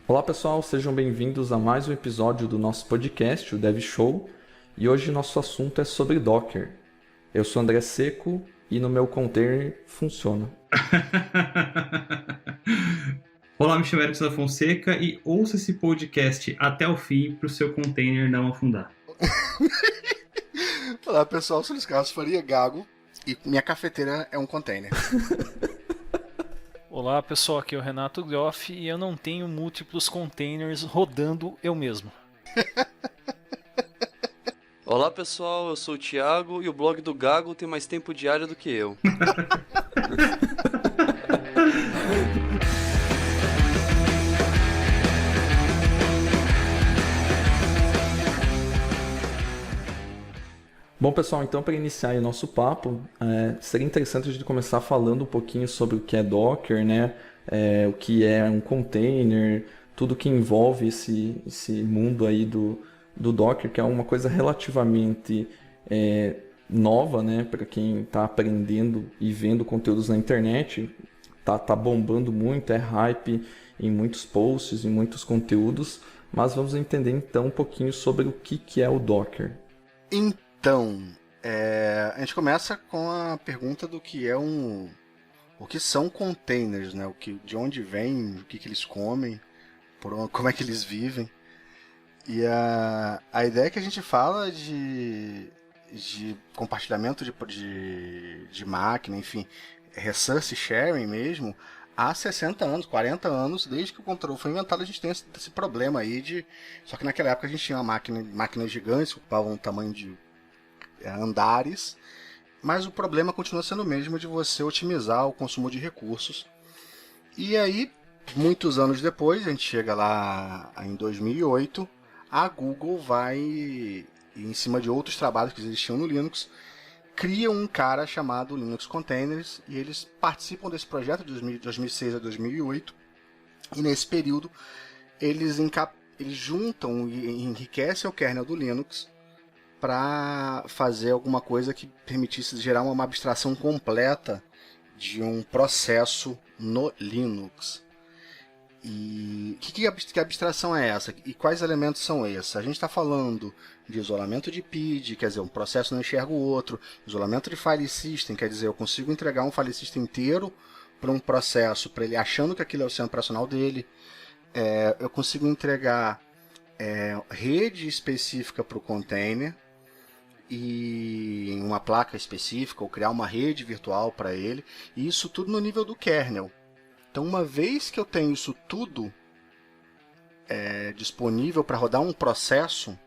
Olá pessoal, sejam bem-vindos a mais um episódio do nosso podcast, o Dev Show, e hoje nosso assunto é sobre Docker. Eu sou André Seco e no meu container funciona. Olá, me chamo Erickson da Fonseca e ouça esse podcast até o fim para o seu container não afundar. Olá pessoal, sou Luiz Carlos Faria Gago e minha cafeteira é um container. Olá pessoal, aqui é o Renato Groff e eu não tenho múltiplos containers rodando eu mesmo. Olá pessoal, eu sou o Thiago e o blog do Gago tem mais tempo diário do que eu. Bom pessoal, então para iniciar aí o nosso papo, seria interessante a gente começar falando um pouquinho sobre o que é Docker, né? O que é um container, tudo que envolve esse mundo aí do Docker, que é uma coisa relativamente nova, né? Para quem está aprendendo e vendo conteúdos na internet, tá bombando muito, é hype em muitos posts, em muitos conteúdos, mas vamos entender então um pouquinho sobre o que é o Docker. Então, a gente começa com a pergunta do que é o que são containers, né? De onde vêm, o que eles comem, como é que eles vivem. E a ideia é que a gente fala de compartilhamento de máquina, enfim, resource sharing mesmo, há 60 anos, 40 anos, desde que o controle foi inventado, a gente tem esse problema aí Só que naquela época a gente tinha máquinas gigantes, que ocupavam o tamanho de andares, mas o problema continua sendo o mesmo de você otimizar o consumo de recursos. E aí, muitos anos depois, a gente chega lá em 2008, a Google vai, em cima de outros trabalhos que existiam no Linux, cria um cara chamado Linux Containers, e eles participam desse projeto de 2006 a 2008, e nesse período eles juntam e enriquecem o kernel do Linux para fazer alguma coisa que permitisse gerar uma abstração completa de um processo no Linux. E que abstração é essa? E quais elementos são esses? A gente está falando de isolamento de PID, quer dizer, um processo não enxerga o outro. Isolamento de file system, quer dizer, eu consigo entregar um file system inteiro para um processo, para ele achando que aquilo é o sistema operacional dele. Eu consigo entregar rede específica para o container e em uma placa específica, ou criar uma rede virtual para ele, e isso tudo no nível do kernel. Então, uma vez que eu tenho isso tudo disponível para rodar um processo,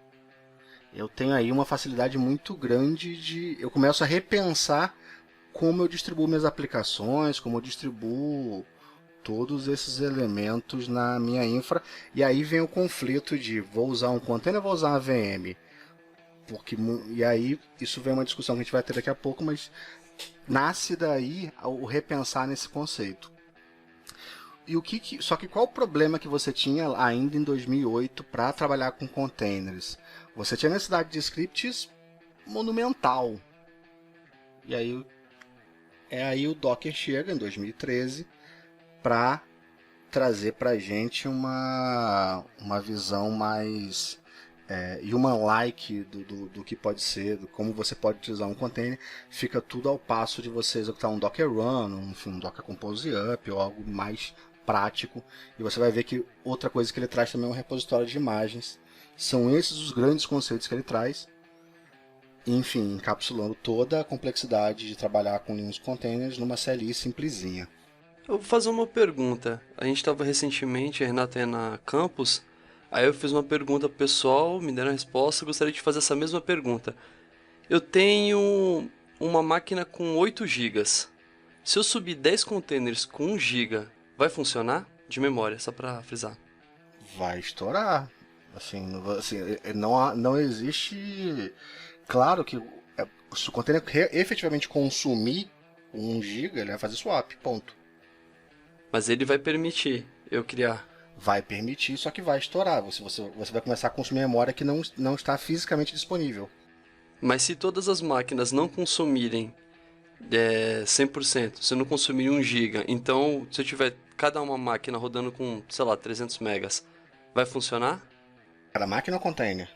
eu tenho aí uma facilidade muito grande eu começo a repensar como eu distribuo minhas aplicações, como eu distribuo todos esses elementos na minha infra, e aí vem o conflito de vou usar um container ou vou usar uma VM? E aí isso vem uma discussão que a gente vai ter daqui a pouco, mas nasce daí o repensar nesse conceito. E só que qual o problema que você tinha ainda em 2008 para trabalhar com containers? Você tinha necessidade de scripts monumental. E aí o Docker chega em 2013 para trazer para a gente uma visão mais human-like do que pode ser, de como você pode utilizar um container. Fica tudo ao passo de você executar um Docker Run, um Docker Compose Up ou algo mais prático. E você vai ver que outra coisa que ele traz também é um repositório de imagens. São esses os grandes conceitos que ele traz. Enfim, encapsulando toda a complexidade de trabalhar com Linux Containers numa CLI simplesinha. Eu vou fazer uma pergunta. A gente estava recentemente, a Renata é na campus, aí eu fiz uma pergunta pro pessoal, me deram a resposta, eu gostaria de fazer essa mesma pergunta. Eu tenho uma máquina com 8 GB. Se eu subir 10 containers com 1 GB, vai funcionar? De memória, só para frisar. Vai estourar. Assim, não existe... Claro que se o container efetivamente consumir 1 GB, ele vai fazer swap, ponto. Mas ele vai permitir eu criar. Vai permitir, só que vai estourar. Você vai começar a consumir memória que não está fisicamente disponível. Mas se todas as máquinas não consumirem 100%, se não consumir 1 GB, então se eu tiver cada uma máquina rodando com, sei lá, 300 megas, vai funcionar? Cada máquina ou container?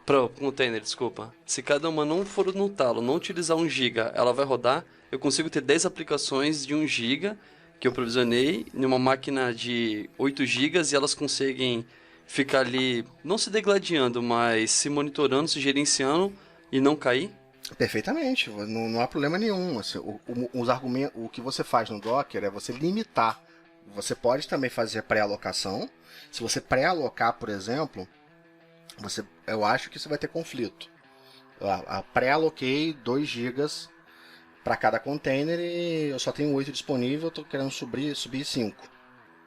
Pro container, desculpa. Se cada uma não for no talo, não utilizar 1 GB, ela vai rodar. Eu consigo ter 10 aplicações de 1 GB que eu provisionei numa máquina de 8 GB e elas conseguem ficar ali, não se degladiando, mas se monitorando, se gerenciando e não cair? Perfeitamente, não há problema nenhum. Assim, os argumentos, o que você faz no Docker é você limitar. Você pode também fazer pré-alocação. Se você pré-alocar, por exemplo, eu acho que isso vai ter conflito. Pré-aloquei 2 GB para cada container e eu só tenho 8 disponível, eu estou querendo subir 5.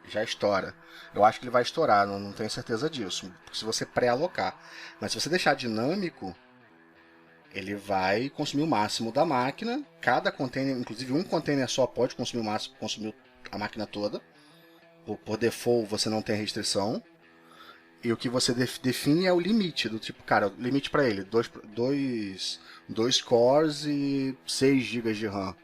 Já estoura. Eu acho que ele vai estourar, não tenho certeza disso. Se você pré-alocar. Mas se você deixar dinâmico, ele vai consumir o máximo da máquina. Cada container, inclusive um container só pode consumir o máximo, consumir a máquina toda. Por default você não tem restrição. E o que você define é o limite, do tipo, cara, o limite para ele, 2 cores e 6 GB de RAM.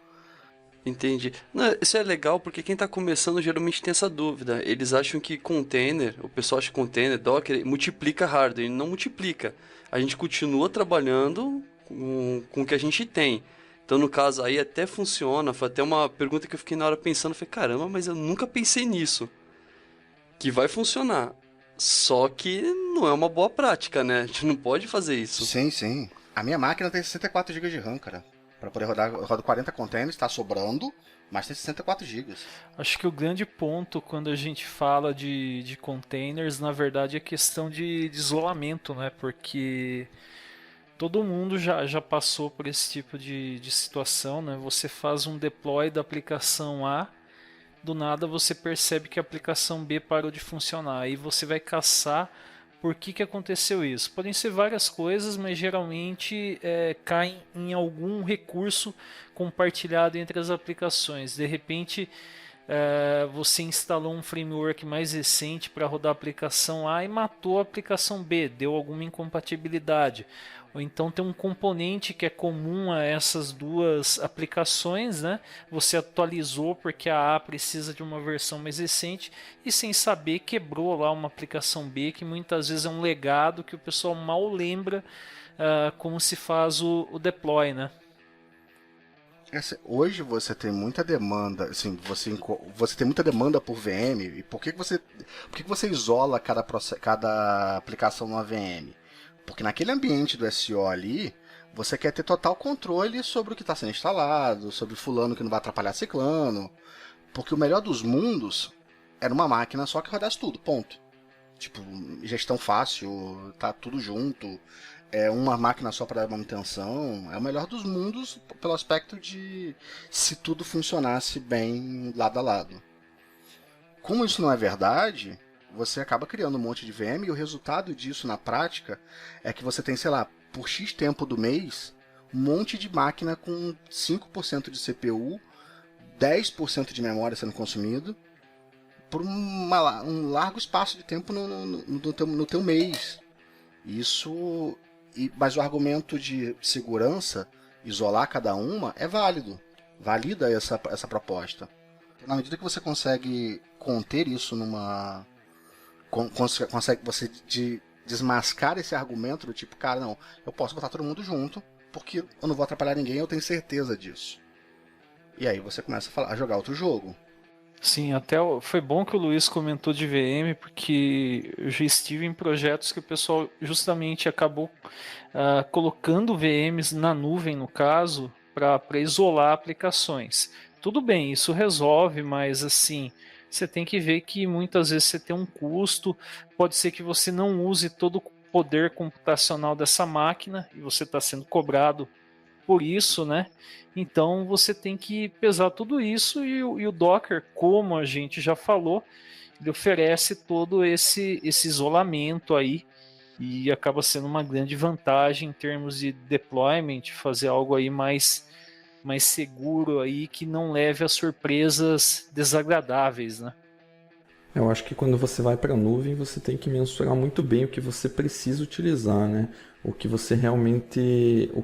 Entendi. Não, isso é legal porque quem tá começando geralmente tem essa dúvida. Eles acham que container, o pessoal acha que container, Docker, multiplica hardware. Ele não multiplica. A gente continua trabalhando com o que a gente tem. Então, no caso, aí até funciona. Foi até uma pergunta que eu fiquei na hora pensando. Falei, caramba, mas eu nunca pensei nisso. Que vai funcionar. Só que não é uma boa prática, né? A gente não pode fazer isso. Sim. A minha máquina tem 64 GB de RAM, cara. Para poder rodar, eu rodo 40 containers, está sobrando, mas tem 64 GB. Acho que o grande ponto quando a gente fala de containers, na verdade, é questão de isolamento, né? Porque todo mundo já passou por esse tipo de situação, né? Você faz um deploy da aplicação A, do nada você percebe que a aplicação B parou de funcionar. Aí você vai caçar por que aconteceu isso. Podem ser várias coisas, mas geralmente caem em algum recurso compartilhado entre as aplicações. De repente você instalou um framework mais recente para rodar a aplicação A e matou a aplicação B, deu alguma incompatibilidade. Ou então tem um componente que é comum a essas duas aplicações, né? Você atualizou porque a A precisa de uma versão mais recente e sem saber quebrou lá uma aplicação B que muitas vezes é um legado que o pessoal mal lembra como se faz o deploy, né? Hoje você tem muita demanda, assim, você tem muita demanda por VM. E por que você isola cada aplicação numa VM? Porque naquele ambiente do SO ali, você quer ter total controle sobre o que está sendo instalado, sobre fulano que não vai atrapalhar ciclano. Porque o melhor dos mundos era uma máquina só que rodasse tudo, ponto. Tipo, gestão fácil, tá tudo junto. É uma máquina só para manutenção. É o melhor dos mundos pelo aspecto de se tudo funcionasse bem lado a lado. Como isso não é verdade, você acaba criando um monte de VM e o resultado disso na prática é que você tem, sei lá, por X tempo do mês, um monte de máquina com 5% de CPU, 10% de memória sendo consumido por um largo espaço de tempo no teu mês. Mas o argumento de segurança, isolar cada uma, é válido. Valida essa proposta. Na medida que você consegue conter isso consegue você desmascar esse argumento do tipo, cara, não, eu posso botar todo mundo junto, porque eu não vou atrapalhar ninguém, eu tenho certeza disso. E aí você começa a jogar outro jogo. Sim, até foi bom que o Luiz comentou de VM, porque eu já estive em projetos que o pessoal justamente acabou colocando VMs na nuvem, no caso, para isolar aplicações. Tudo bem, isso resolve, mas assim, você tem que ver que muitas vezes você tem um custo, pode ser que você não use todo o poder computacional dessa máquina e você está sendo cobrado por isso, né? Então você tem que pesar tudo isso e o Docker, como a gente já falou, ele oferece todo esse isolamento aí e acaba sendo uma grande vantagem em termos de deployment, fazer algo aí mais seguro aí que não leve a surpresas desagradáveis, né? Eu acho que quando você vai para a nuvem, você tem que mensurar muito bem o que você precisa utilizar, né? O que você realmente, o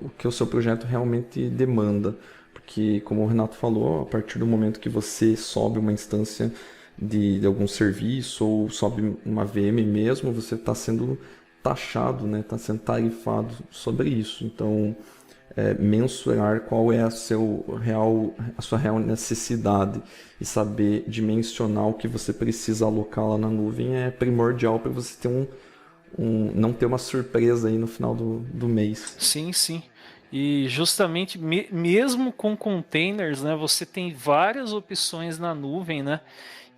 que o seu projeto realmente demanda. Porque, como o Renato falou, a partir do momento que você sobe uma instância de algum serviço ou sobe uma VM mesmo, você está sendo taxado, né? Está sendo tarifado sobre isso. Então, mensurar qual é a sua real necessidade e saber dimensionar o que você precisa alocar lá na nuvem é primordial para você ter não ter uma surpresa aí no final do mês. Sim, sim. E justamente mesmo com containers, né, você tem várias opções na nuvem, né?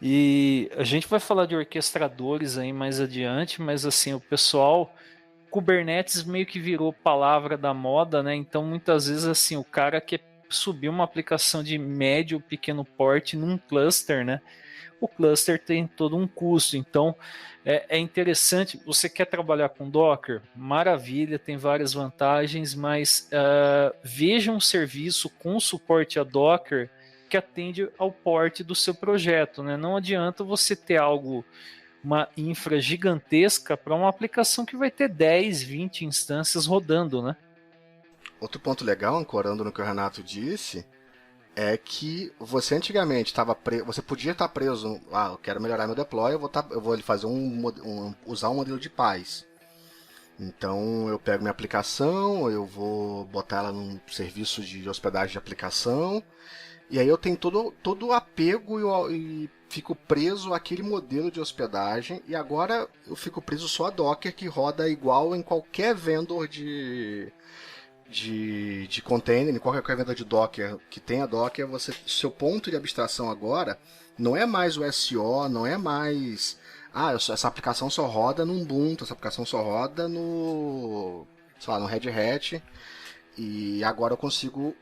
E a gente vai falar de orquestradores aí mais adiante, mas assim, o pessoal Kubernetes meio que virou palavra da moda, né? Então muitas vezes assim, o cara quer subir uma aplicação de médio ou pequeno porte num cluster, né? O cluster tem todo um custo, então é interessante. Você quer trabalhar com Docker? Maravilha, tem várias vantagens, mas veja um serviço com suporte a Docker que atende ao porte do seu projeto, né? Não adianta você ter uma infra gigantesca para uma aplicação que vai ter 10, 20 instâncias rodando, né? Outro ponto legal, ancorando no que o Renato disse, é que você antigamente você podia estar preso. Eu quero melhorar meu deploy, eu vou fazer usar um modelo de paz. Então eu pego minha aplicação, eu vou botar ela num serviço de hospedagem de aplicação, e aí eu tenho todo o apego e fico preso àquele modelo de hospedagem, e agora eu fico preso só a Docker, que roda igual em qualquer vendor de container, em qualquer vendor de Docker que tenha Docker. Seu ponto de abstração agora não é mais o SO, não é mais essa aplicação só roda no Ubuntu, essa aplicação só roda no Red Hat, e agora eu consigo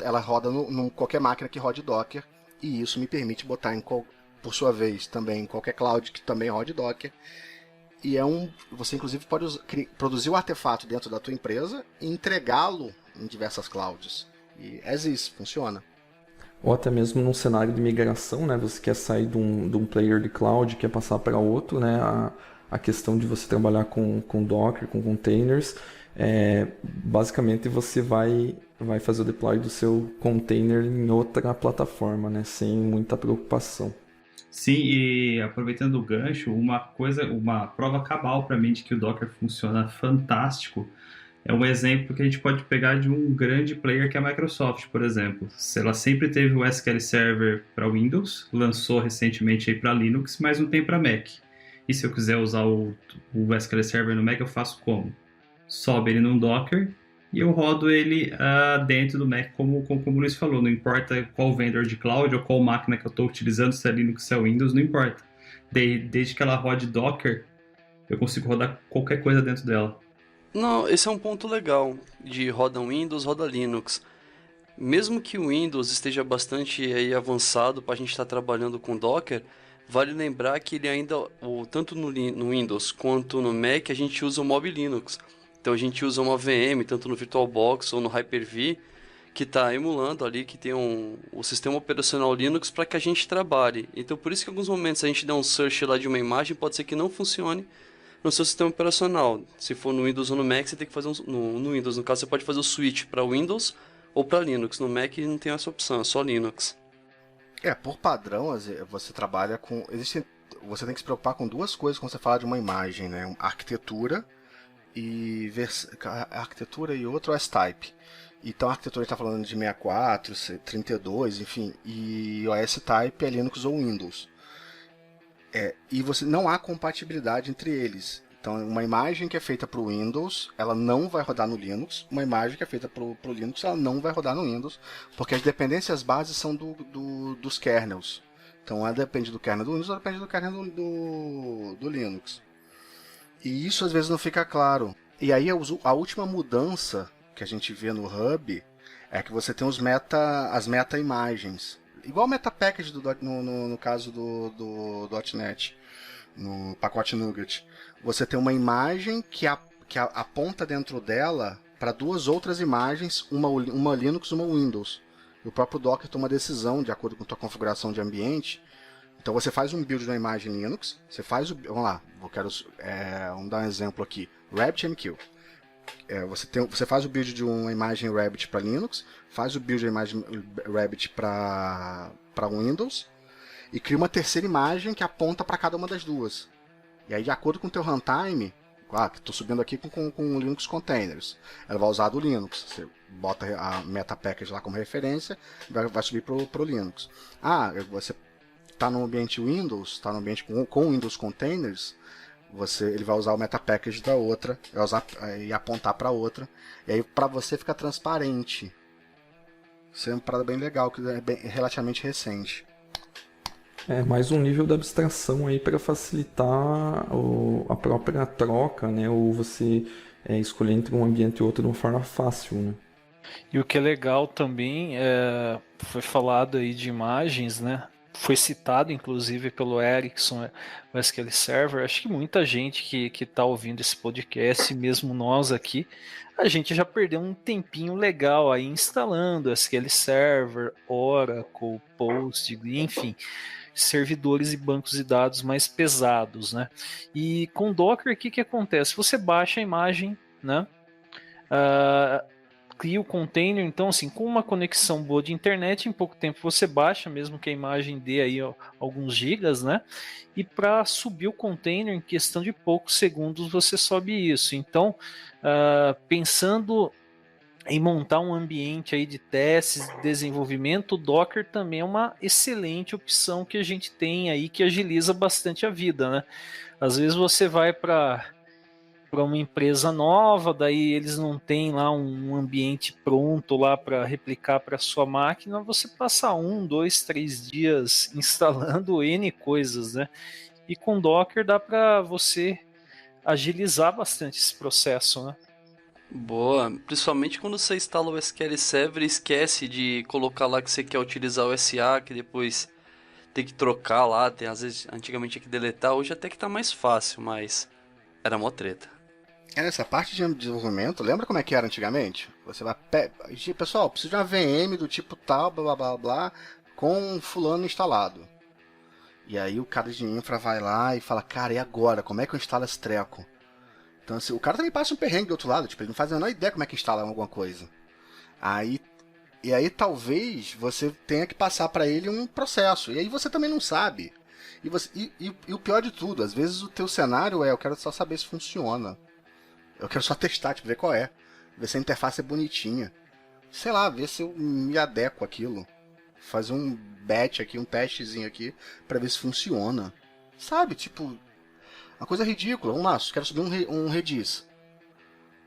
ela roda em qualquer máquina que rode Docker, e isso me permite botar por sua vez também em qualquer cloud que também rode Docker. E você inclusive pode produzir o artefato dentro da tua empresa e entregá-lo em diversas clouds. E funciona. Ou até mesmo num cenário de migração, né? Você quer sair de um player de cloud, quer passar para outro, né? A questão de você trabalhar com Docker, com containers, basicamente você vai fazer o deploy do seu container em outra plataforma, né? Sem muita preocupação. Sim, e aproveitando o gancho, uma prova cabal para mim de que o Docker funciona fantástico é um exemplo que a gente pode pegar de um grande player que é a Microsoft, por exemplo. Ela sempre teve o SQL Server para Windows, lançou recentemente para Linux, mas não tem para Mac. E se eu quiser usar o SQL Server no Mac, eu faço como? Sobe ele num Docker e eu rodo ele dentro do Mac, como o Luiz falou. Não importa qual vendor de cloud ou qual máquina que eu estou utilizando, se é Linux, se é Windows, não importa. Desde que ela rode Docker, eu consigo rodar qualquer coisa dentro dela. Não, esse é um ponto legal, de roda Windows, roda Linux. Mesmo que o Windows esteja bastante aí avançado para a gente estar trabalhando com Docker, vale lembrar que ele ainda, tanto no Windows quanto no Mac, a gente usa o Mob Linux. Então a gente usa uma VM, tanto no VirtualBox ou no Hyper-V, que está emulando ali, que tem o sistema operacional Linux para que a gente trabalhe. Então por isso que em alguns momentos a gente dá um search lá de uma imagem, pode ser que não funcione no seu sistema operacional. Se for no Windows ou no Mac, você tem que fazer no Windows, no caso você pode fazer o switch para Windows ou para Linux. No Mac não tem essa opção, é só Linux. Por padrão, você trabalha com... Você tem que se preocupar com duas coisas quando você fala de uma imagem, né? Arquitetura e outro S-Type. Então a arquitetura está falando de 64, 32, enfim, e o S-Type é Linux ou Windows. E não há compatibilidade entre eles. Então uma imagem que é feita para o Windows, ela não vai rodar no Linux. Uma imagem que é feita para o Linux, ela não vai rodar no Windows, porque as dependências bases são dos kernels. Então ela depende do kernel do Windows, ela depende do kernel do Linux. E isso às vezes não fica claro. E aí a última mudança que a gente vê no Hub é que você tem as meta-imagens. Igual o meta-package no caso do .NET, no pacote NuGet. Você tem uma imagem que aponta dentro dela para duas outras imagens, uma Linux e uma Windows. E o próprio Docker toma decisão de acordo com a tua configuração de ambiente. Então você faz um build de uma imagem Linux, vamos lá, vamos dar um exemplo aqui, RabbitMQ. Você faz o build de uma imagem Rabbit para Linux, faz o build de uma imagem Rabbit para Windows, e cria uma terceira imagem que aponta para cada uma das duas. E aí, de acordo com o teu runtime, que estou subindo aqui com Linux Containers, ela vai usar do Linux. Você bota a meta package lá como referência, vai subir para o Linux. Você está no ambiente Windows, está no ambiente com Windows Containers, ele vai usar o meta package da outra, vai usar e apontar para outra. E aí, para você ficar transparente. Isso é uma parada bem legal, que é relativamente recente. É mais um nível de abstração aí para facilitar a própria troca, né? Ou você escolher entre um ambiente e outro de uma forma fácil, né? E o que é legal também, foi falado aí de imagens, né? Foi citado inclusive pelo Erickson, o SQL Server. Acho que muita gente que está ouvindo esse podcast, mesmo nós aqui, a gente já perdeu um tempinho legal aí instalando SQL Server, Oracle, Postgres, enfim, servidores e bancos de dados mais pesados, né? E com Docker, o que acontece? Você baixa a imagem, né? Cria o container, então assim, com uma conexão boa de internet, em pouco tempo você baixa, mesmo que a imagem dê aí alguns gigas, né? E para subir o container, em questão de poucos segundos você sobe isso. Então, pensando em montar um ambiente aí de testes, de desenvolvimento, o Docker também é uma excelente opção que a gente tem aí, que agiliza bastante a vida, né? Às vezes você vai para uma empresa nova, daí eles não têm lá um ambiente pronto lá para replicar para sua máquina, você passa 1, 2, 3 dias instalando N coisas, né? E com Docker dá para você agilizar bastante esse processo, né? Boa, principalmente quando você instala o SQL Server e esquece de colocar lá que você quer utilizar o SA, que depois tem que trocar lá, às vezes antigamente tinha que deletar, hoje até que tá mais fácil, mas era mó treta. Nessa parte de desenvolvimento, lembra como é que era antigamente? Você vai... Pessoal, preciso de uma VM do tipo tal, blá blá blá blá, com fulano instalado. E aí o cara de infra vai lá e fala, cara, e agora? Como é que eu instalo esse treco? Então assim, o cara também passa um perrengue do outro lado, tipo, ele não faz a menor ideia como é que instala alguma coisa. E aí talvez você tenha que passar para ele um processo, e aí você também não sabe. E o pior de tudo, às vezes o teu cenário eu quero só saber se funciona. Eu quero só testar, tipo, ver qual é. Ver se a interface é bonitinha. Sei lá, ver se eu me adequo àquilo. Fazer um batch aqui, um testezinho aqui, pra ver se funciona. Sabe, tipo... Uma coisa ridícula. Vamos lá, quero subir um Redis.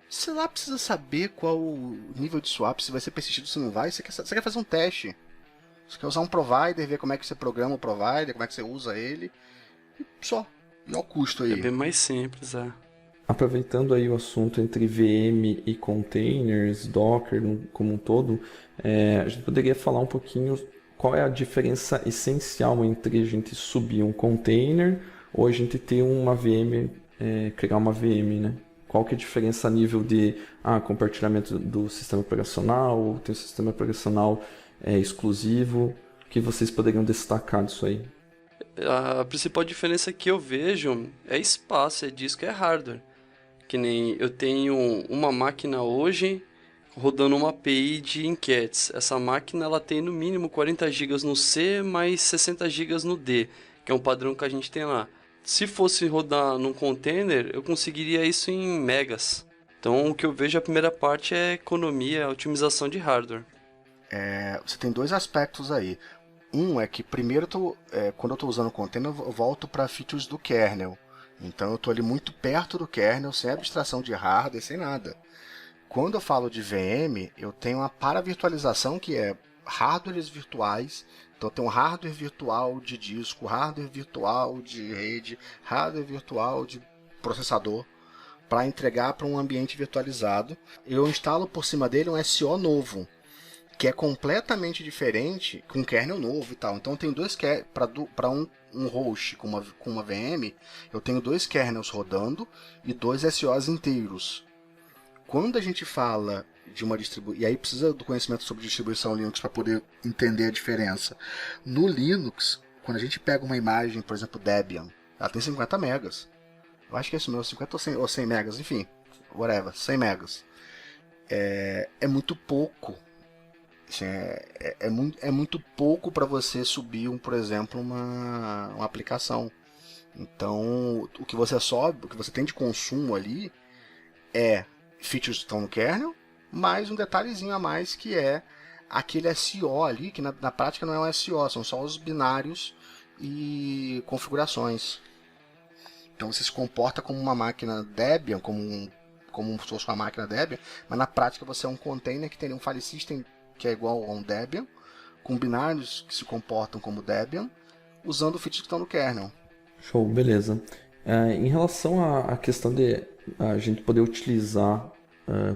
Sei lá, precisa saber qual o nível de swap, se vai ser persistido, se não vai. Você quer fazer um teste. Você quer usar um provider, ver como é que você programa o provider, como é que você usa ele. E só. E olha o custo aí. É bem mais simples, Aproveitando aí o assunto entre VM e containers, Docker como um todo, a gente poderia falar um pouquinho qual é a diferença essencial entre a gente subir um container ou a gente ter uma VM, criar uma VM, né? Qual que é a diferença a nível de compartilhamento do sistema operacional, ou tem um sistema operacional exclusivo? O que vocês poderiam destacar disso aí? A principal diferença que eu vejo é espaço, é disco, é hardware. Que nem eu tenho uma máquina hoje rodando uma API de enquetes. Essa máquina ela tem no mínimo 40 GB no C mais 60 GB no D, que é um padrão que a gente tem lá. Se fosse rodar num container, eu conseguiria isso em megas. Então o que eu vejo a primeira parte é economia, otimização de hardware. Você tem dois aspectos aí. Um é que primeiro quando eu estou usando o container, eu volto para features do kernel. Então eu estou ali muito perto do kernel, sem abstração de hardware, sem nada. Quando eu falo de VM, eu tenho uma paravirtualização que é hardwares virtuais. Então eu tenho um hardware virtual de disco, hardware virtual de rede, hardware virtual de processador, para entregar para um ambiente virtualizado. Eu instalo por cima dele um SO novo, que é completamente diferente, com kernel novo e tal. Então eu tenho dois para um host com uma VM, eu tenho dois kernels rodando e dois SOs inteiros. Quando a gente fala de uma distribuição, e aí precisa do conhecimento sobre distribuição Linux para poder entender a diferença. No Linux, quando a gente pega uma imagem, por exemplo, Debian, ela tem 50 megas. Eu acho que é isso mesmo, 50 ou 100 megas, enfim, whatever, 100 megas. É muito pouco Assim, é muito pouco para você subir, por exemplo, uma aplicação. Então, o que você sobe, o que você tem de consumo ali é features que estão no kernel, mais um detalhezinho a mais que é aquele SO ali, que na prática não é um SO, são só os binários e configurações. Então você se comporta como uma máquina Debian, como se fosse uma máquina Debian, mas na prática você é um container que tem um file system que é igual a um Debian, com binários que se comportam como Debian, usando features que estão no kernel. Show, beleza. Em relação à questão de a gente poder utilizar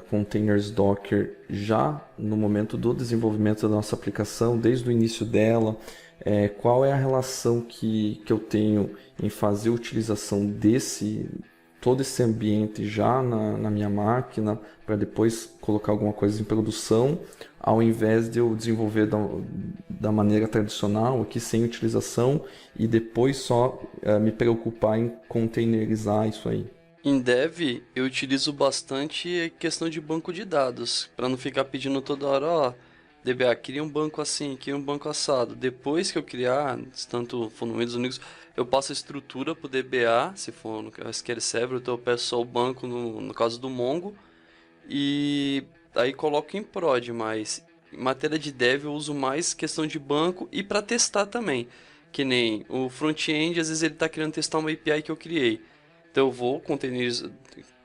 containers Docker já no momento do desenvolvimento da nossa aplicação, desde o início dela, qual é a relação que eu tenho em fazer a utilização todo esse ambiente já na minha máquina, para depois colocar alguma coisa em produção, ao invés de eu desenvolver da maneira tradicional, aqui sem utilização, e depois só me preocupar em containerizar isso aí. Em Dev, eu utilizo bastante a questão de banco de dados, para não ficar pedindo toda hora, ó, DBA, cria um banco assim, cria um banco assado. Depois que eu criar, tanto for no Windows ou Linux, eu passo a estrutura pro DBA, se for no SQL Server, então eu peço só o banco no caso do Mongo, e aí coloco em prod, mas em matéria de dev eu uso mais questão de banco e para testar também, que nem o front-end, às vezes ele está querendo testar uma API que eu criei, então eu vou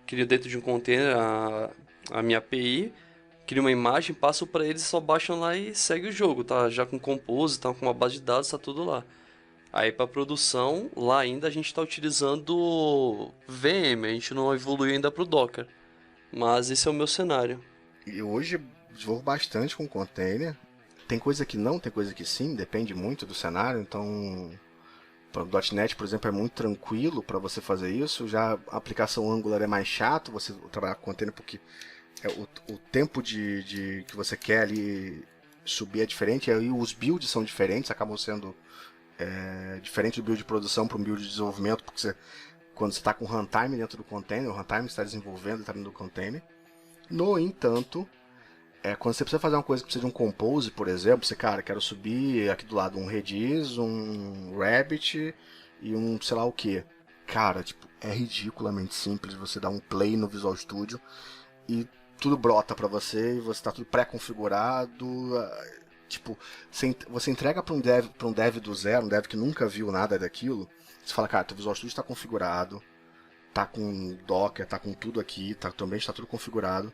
crio dentro de um container a minha API, crio uma imagem, passo para eles, só baixam lá e segue o jogo, tá já com Compose, tá com uma base de dados, tá tudo lá. Aí para produção, lá ainda a gente está utilizando VM, a gente não evoluiu ainda para o Docker. Mas esse é o meu cenário. E hoje desenvolvo bastante com container. Tem coisa que não, tem coisa que sim, depende muito do cenário. Então, para o .NET, por exemplo, é muito tranquilo para você fazer isso. Já a aplicação Angular é mais chato você trabalhar com container porque o tempo de que você quer ali subir é diferente. E aí os builds são diferentes, acabam sendo diferente do build de produção para um build de desenvolvimento, porque quando você está com runtime dentro do container, o runtime está desenvolvendo está dentro do container. No entanto, quando você precisa fazer uma coisa que precisa de um compose, por exemplo, você, cara, quero subir aqui do lado um Redis, um Rabbit e um sei lá o que. Cara, tipo, é ridiculamente simples você dar um play no Visual Studio e tudo brota para você e você está tudo pré-configurado. Tipo, você entrega para um dev do zero, um dev que nunca viu nada daquilo. Você fala, cara, teu Visual Studio está configurado, tá com Docker, tá com tudo aqui, também está tudo configurado.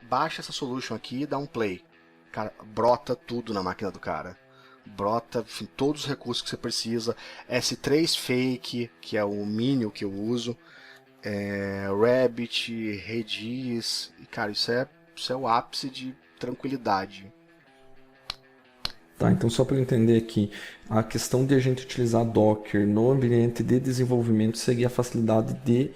Baixa essa solution aqui e dá um play. Cara, brota tudo na máquina do cara. Brota, enfim, todos os recursos que você precisa. S3 Fake, que é o mínimo que eu uso. Rabbit, Redis. E, cara, isso é o ápice de tranquilidade. Tá, então só para eu entender aqui, a questão de a gente utilizar Docker no ambiente de desenvolvimento seria a facilidade de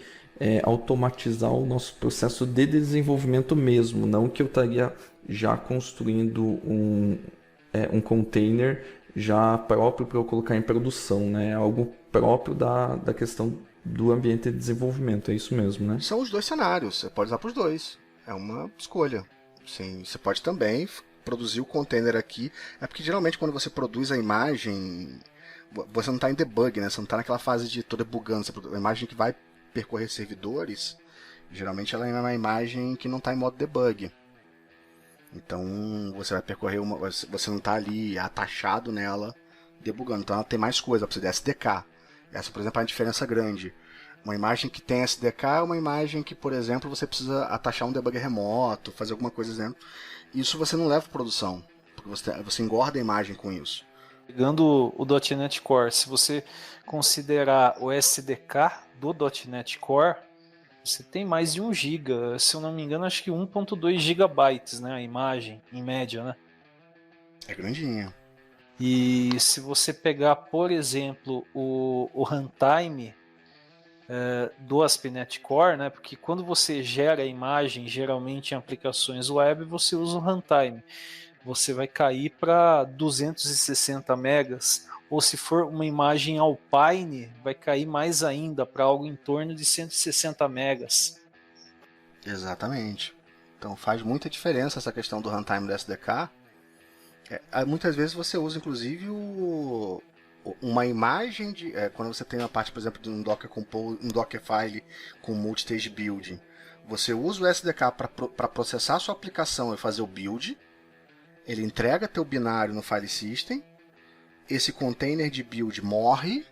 automatizar o nosso processo de desenvolvimento mesmo, não que eu estaria já construindo um container já próprio para eu colocar em produção, né? Algo próprio da questão do ambiente de desenvolvimento, é isso mesmo, né? São os dois cenários, você pode usar para os dois, é uma escolha. Sim, você pode também produzir o container aqui, porque geralmente quando você produz a imagem, você não está em debug, né? Você não está naquela fase de tô debugando, a imagem que vai percorrer servidores, geralmente ela é uma imagem que não está em modo debug. Então você vai percorrer você não está ali atachado nela debugando, então ela tem mais coisa, precisa de SDK. Essa, por exemplo, é uma diferença grande. Uma imagem que tem SDK é uma imagem que, por exemplo, você precisa atachar um debugger remoto, fazer alguma coisa dentro. Isso você não leva para produção, porque você engorda a imagem com isso. Pegando o .NET Core, se você considerar o SDK do .NET Core, você tem mais de 1 GB, se eu não me engano, acho que 1.2 GB, né, a imagem, em média, né? É grandinha. E se você pegar, por exemplo, o runtime do ASP.NET Core, né, porque quando você gera a imagem, geralmente em aplicações web, você usa o runtime. Você vai cair para 260 megas, ou se for uma imagem Alpine, vai cair mais ainda para algo em torno de 160 megas. Exatamente. Então faz muita diferença essa questão do runtime do SDK. Muitas vezes você usa, inclusive, uma imagem quando você tem uma parte, por exemplo, de um Docker Compose, um Dockerfile com multistage building. Você usa o SDK para processar a sua aplicação e fazer o build. Ele entrega teu binário no file system. Esse container de build morre.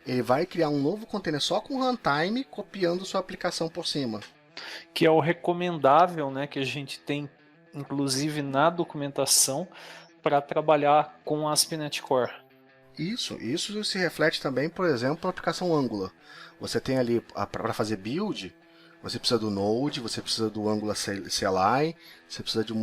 Ele vai criar um novo container só com runtime, copiando sua aplicação por cima. Que é o recomendável, né, que a gente tem, inclusive na documentação, para trabalhar com ASP.NET Core. Isso se reflete também, por exemplo, na aplicação Angular. Você tem ali, para fazer build, você precisa do Node, você precisa do Angular CLI, você precisa de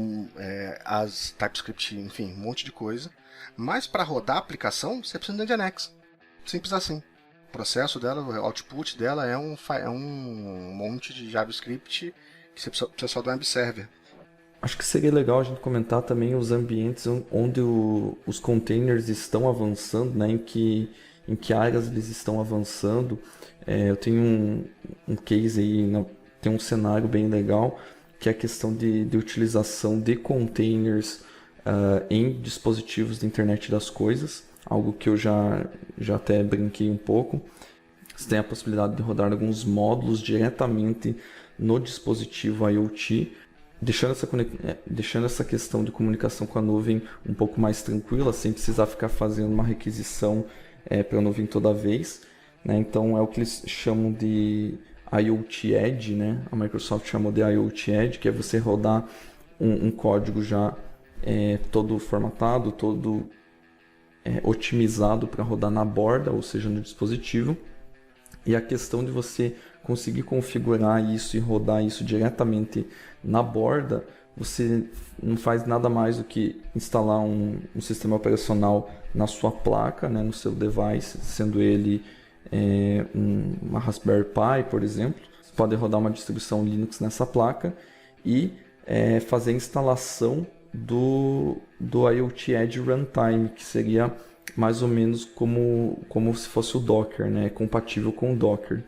as TypeScript, enfim, um monte de coisa. Mas para rodar a aplicação, você precisa de Nginx. Simples assim. O processo dela, o output dela é um monte de JavaScript que você precisa só do web server. Acho que seria legal a gente comentar também os ambientes onde os containers estão avançando, né? Em que áreas eles estão avançando. Eu tenho um case aí, tem um cenário bem legal, que é a questão de utilização de containers em dispositivos de internet das coisas, algo que eu já até brinquei um pouco. Você tem a possibilidade de rodar alguns módulos diretamente no dispositivo IoT, deixando essa questão de comunicação com a nuvem um pouco mais tranquila, sem precisar ficar fazendo uma requisição para a nuvem toda vez, né? Então é o que eles chamam de IoT Edge, né? A Microsoft chamou de IoT Edge, que é você rodar um código já todo formatado, todo otimizado para rodar na borda, ou seja, no dispositivo. E a questão de você conseguir configurar isso e rodar isso diretamente na borda, você não faz nada mais do que instalar um sistema operacional na sua placa, né, no seu device, sendo ele uma Raspberry Pi, por exemplo. Você pode rodar uma distribuição Linux nessa placa e fazer a instalação do IoT Edge Runtime, que seria mais ou menos como se fosse o Docker, né? Compatível com o Docker.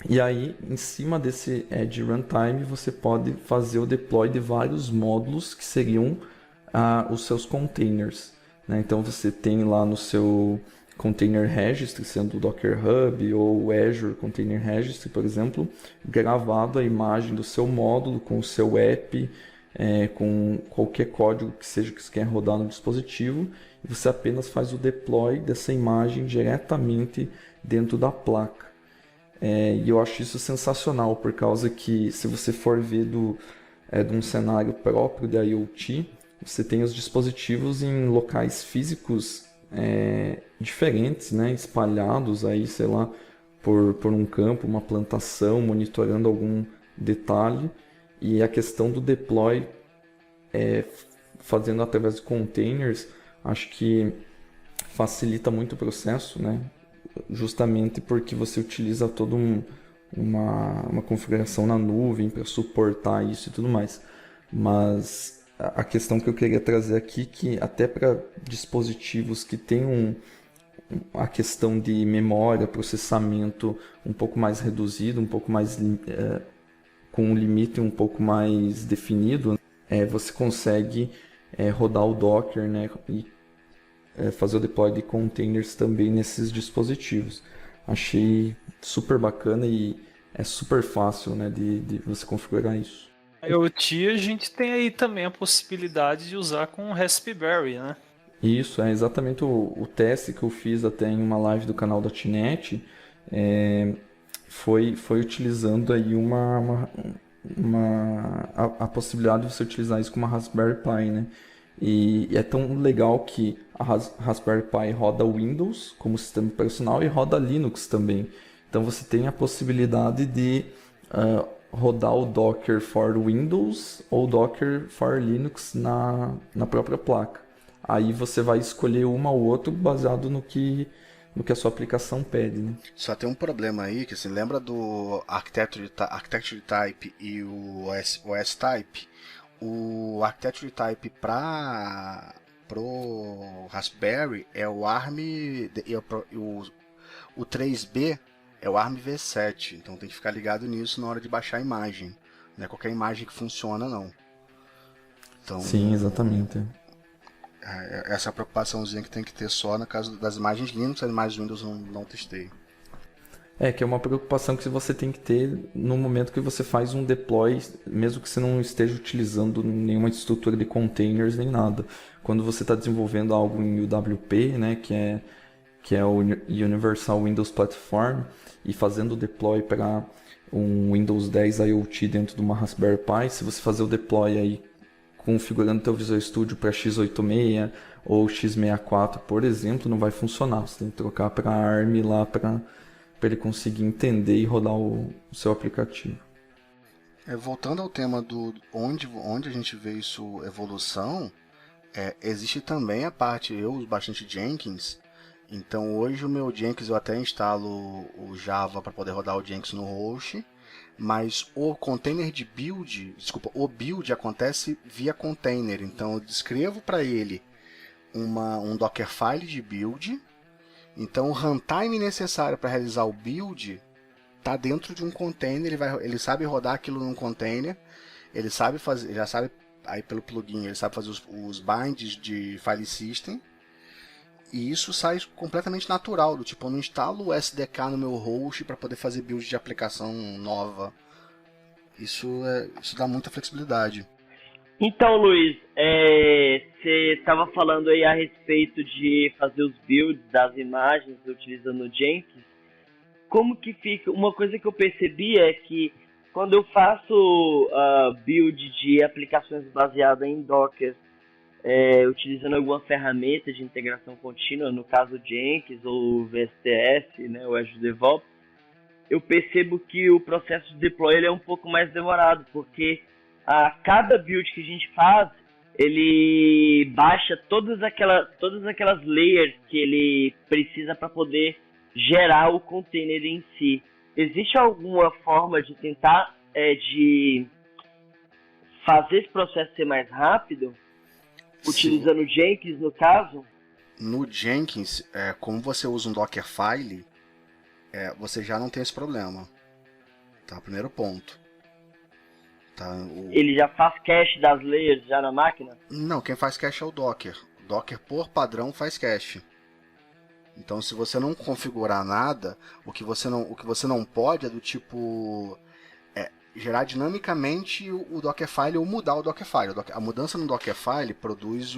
E aí, em cima desse Edge Runtime, você pode fazer o deploy de vários módulos que seriam os seus containers, né? Então você tem lá no seu Container Registry, sendo o Docker Hub ou o Azure Container Registry, por exemplo, gravado a imagem do seu módulo com o seu app, com qualquer código que seja que você quer rodar no dispositivo, e você apenas faz o deploy dessa imagem diretamente dentro da placa. E eu acho isso sensacional, por causa que, se você for ver de um cenário próprio de IoT, você tem os dispositivos em locais físicos diferentes, né, espalhados aí, sei lá, por um campo, uma plantação, monitorando algum detalhe. E a questão do deploy fazendo através de containers, acho que facilita muito o processo, né? Justamente porque você utiliza toda uma configuração na nuvem para suportar isso e tudo mais. Mas a questão que eu queria trazer aqui, que até para dispositivos que têm a questão de memória, processamento um pouco mais reduzido, um pouco mais com um limite um pouco mais definido, você consegue rodar o Docker, né, e fazer o deploy de containers também nesses dispositivos. Achei super bacana e é super fácil, né, de você configurar isso. IoT a gente tem aí também a possibilidade de usar com o Raspberry, né? Isso, é exatamente o teste que eu fiz até em uma live do canal da Tinet, foi utilizando aí a possibilidade de você utilizar isso com uma Raspberry Pi, né? E é tão legal que a Raspberry Pi roda Windows como sistema operacional e roda Linux também. Então você tem a possibilidade de rodar o Docker for Windows ou Docker for Linux na própria placa. Aí você vai escolher uma ou outra baseado no que a sua aplicação pede, né? Só tem um problema aí, que você lembra do Architecture Type e o OS Type? O Architecture Type pro Raspberry é o ARM, o 3B é o ARM V7, então tem que ficar ligado nisso na hora de baixar a imagem. Não é qualquer imagem que funciona, não. Então, sim, exatamente. Essa preocupaçãozinha que tem que ter só no caso das imagens Linux, as imagens Windows não testei. Que é uma preocupação que você tem que ter no momento que você faz um deploy, mesmo que você não esteja utilizando nenhuma estrutura de containers nem nada. Quando você está desenvolvendo algo em UWP, né, que é o Universal Windows Platform, e fazendo o deploy para um Windows 10 IoT dentro de uma Raspberry Pi, se você fazer o deploy aí configurando teu Visual Studio para x86 ou x64, por exemplo, não vai funcionar. Você tem que trocar para ARM lá para ele conseguir entender e rodar o seu aplicativo. Voltando ao tema do onde a gente vê isso evolução, existe também a parte, eu uso bastante Jenkins, então hoje o meu Jenkins eu até instalo o Java para poder rodar o Jenkins no host, mas o container de build, o build acontece via container, então eu descrevo para ele um Dockerfile de build. Então o runtime necessário para realizar o build está dentro de um container, ele sabe rodar aquilo num container, ele sabe fazer, já sabe aí pelo plugin, ele sabe fazer os binds de file system, e isso sai completamente natural, do tipo, eu não instalo o SDK no meu host para poder fazer build de aplicação nova. Isso dá muita flexibilidade. Então, Luiz, você estava falando aí a respeito de fazer os builds das imagens utilizando o Jenkins. Como que fica? Uma coisa que eu percebi é que quando eu faço build de aplicações baseadas em Docker, utilizando alguma ferramenta de integração contínua, no caso o Jenkins ou o VSTS, né, o Azure DevOps, eu percebo que o processo de deploy ele é um pouco mais demorado, porque a cada build que a gente faz, ele baixa todas aquelas layers que ele precisa para poder gerar o container em si. Existe alguma forma de tentar de fazer esse processo ser mais rápido? Utilizando o Jenkins, no caso? No Jenkins, como você usa um Dockerfile, você já não tem esse problema. Tá, primeiro ponto. Tá, Ele já faz cache das layers já na máquina? Não, quem faz cache é o Docker. O Docker, por padrão, faz cache. Então, se você não configurar nada, o que você não pode é do tipo gerar dinamicamente o Dockerfile ou mudar o Dockerfile. A mudança no Dockerfile produz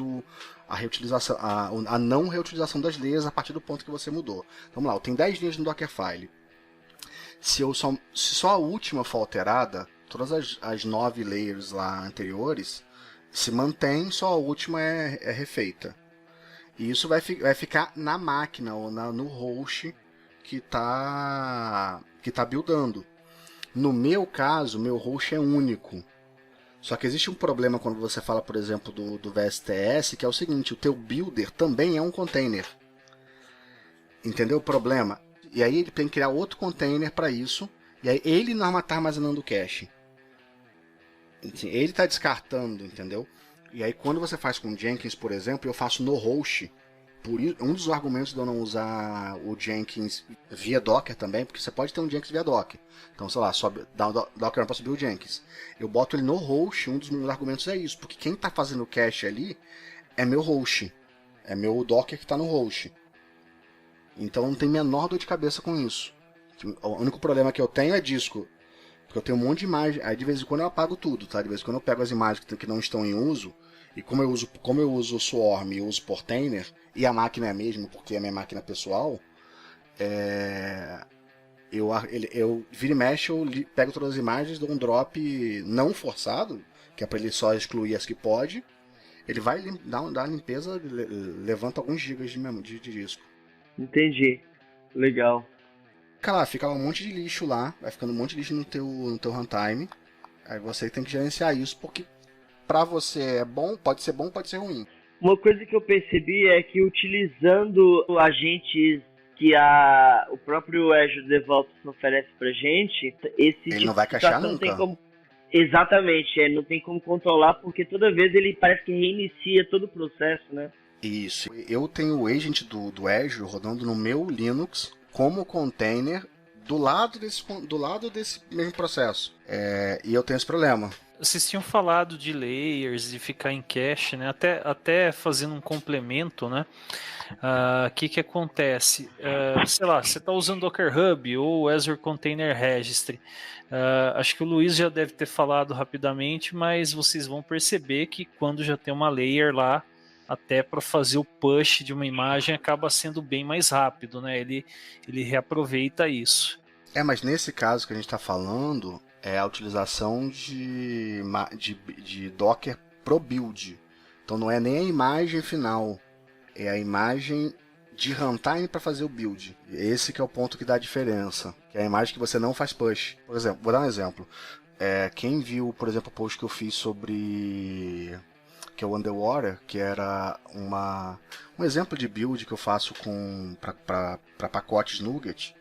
a reutilização, a não reutilização das layers a partir do ponto que você mudou. Vamos lá, eu tenho 10 linhas no Dockerfile. Se só a última for alterada, todas as 9 layers lá anteriores se mantêm, só a última é refeita. E isso vai ficar na máquina ou no host que está buildando. No meu caso, meu host é único. Só que existe um problema quando você fala, por exemplo, do VSTS, que é o seguinte, o teu builder também é um container. Entendeu o problema? E aí ele tem que criar outro container para isso, e aí ele não está armazenando o cache. Ele está descartando, entendeu? E aí quando você faz com Jenkins, por exemplo, eu faço no host. Um dos argumentos de eu não usar o Jenkins via Docker também, porque você pode ter um Jenkins via Docker. Então, sei lá, dá um Docker para subir o Jenkins. Eu boto ele no host, um dos meus argumentos é isso, porque quem está fazendo o cache ali é meu host. É meu Docker que está no host. Então não tem menor dor de cabeça com isso. O único problema que eu tenho é disco. Porque eu tenho um monte de imagem, aí de vez em quando eu apago tudo, tá? De vez em quando eu pego as imagens que não estão em uso, e como eu uso o Swarm e eu uso Portainer, e a máquina é a mesma, porque é a minha máquina pessoal, eu vira e mexe, eu pego todas as imagens, dou um drop não forçado, que é para ele só excluir as que pode, ele vai dar uma limpeza, levanta alguns gigas de disco. Entendi. Legal. Fica lá um monte de lixo lá, vai ficando um monte de lixo no teu runtime, aí você tem que gerenciar isso, porque pra você é bom, pode ser ruim. Uma coisa que eu percebi é que utilizando agentes que o próprio Azure DevOps oferece pra gente, ele não vai caixar nunca. Exatamente, não tem como controlar, porque toda vez ele parece que reinicia todo o processo, né? Isso. Eu tenho o agent do Azure rodando no meu Linux como container do lado desse mesmo processo. E eu tenho esse problema. Vocês tinham falado de layers, de ficar em cache, né? Até fazendo um complemento, né? O que acontece? Sei lá, você está usando Docker Hub ou Azure Container Registry. Acho que o Luiz já deve ter falado rapidamente, mas vocês vão perceber que quando já tem uma layer lá, até para fazer o push de uma imagem acaba sendo bem mais rápido, né? Ele reaproveita isso. Mas nesse caso que a gente está falando, é a utilização de Docker pro build. Então não é nem a imagem final, é a imagem de runtime para fazer o build. Esse que é o ponto que dá a diferença, que é a imagem que você não faz push. Por exemplo, vou dar um exemplo. Quem viu, por exemplo, o post que eu fiz sobre que é o Underwater, que era um exemplo de build que eu faço para pacotes NuGet.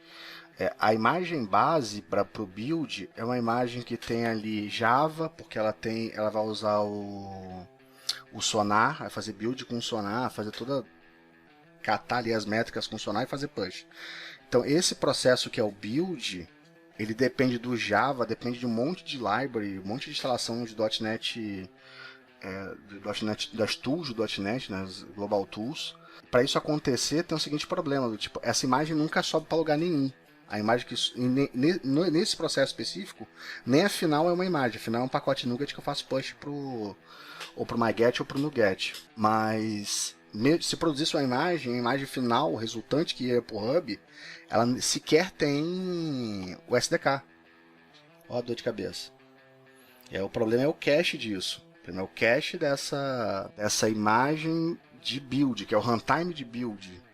A imagem base para o build é uma imagem que tem ali Java, porque ela vai usar o sonar, vai fazer build com o sonar, catar ali as métricas com o sonar e fazer push. Então esse processo que é o build, ele depende do Java, depende de um monte de library, um monte de instalação de .NET, das tools do .NET, né, as Global Tools. Para isso acontecer tem o seguinte problema, tipo, essa imagem nunca sobe para lugar nenhum. A imagem nesse processo específico, nem a final é uma imagem, a final é um pacote NuGet que eu faço push ou pro MyGet ou pro NuGet. Mas se produzisse uma imagem, a imagem final, o resultante que ia pro Hub, ela sequer tem o SDK. Ó a dor de cabeça. O problema é o cache disso. É o cache dessa imagem de build, que é o runtime de build.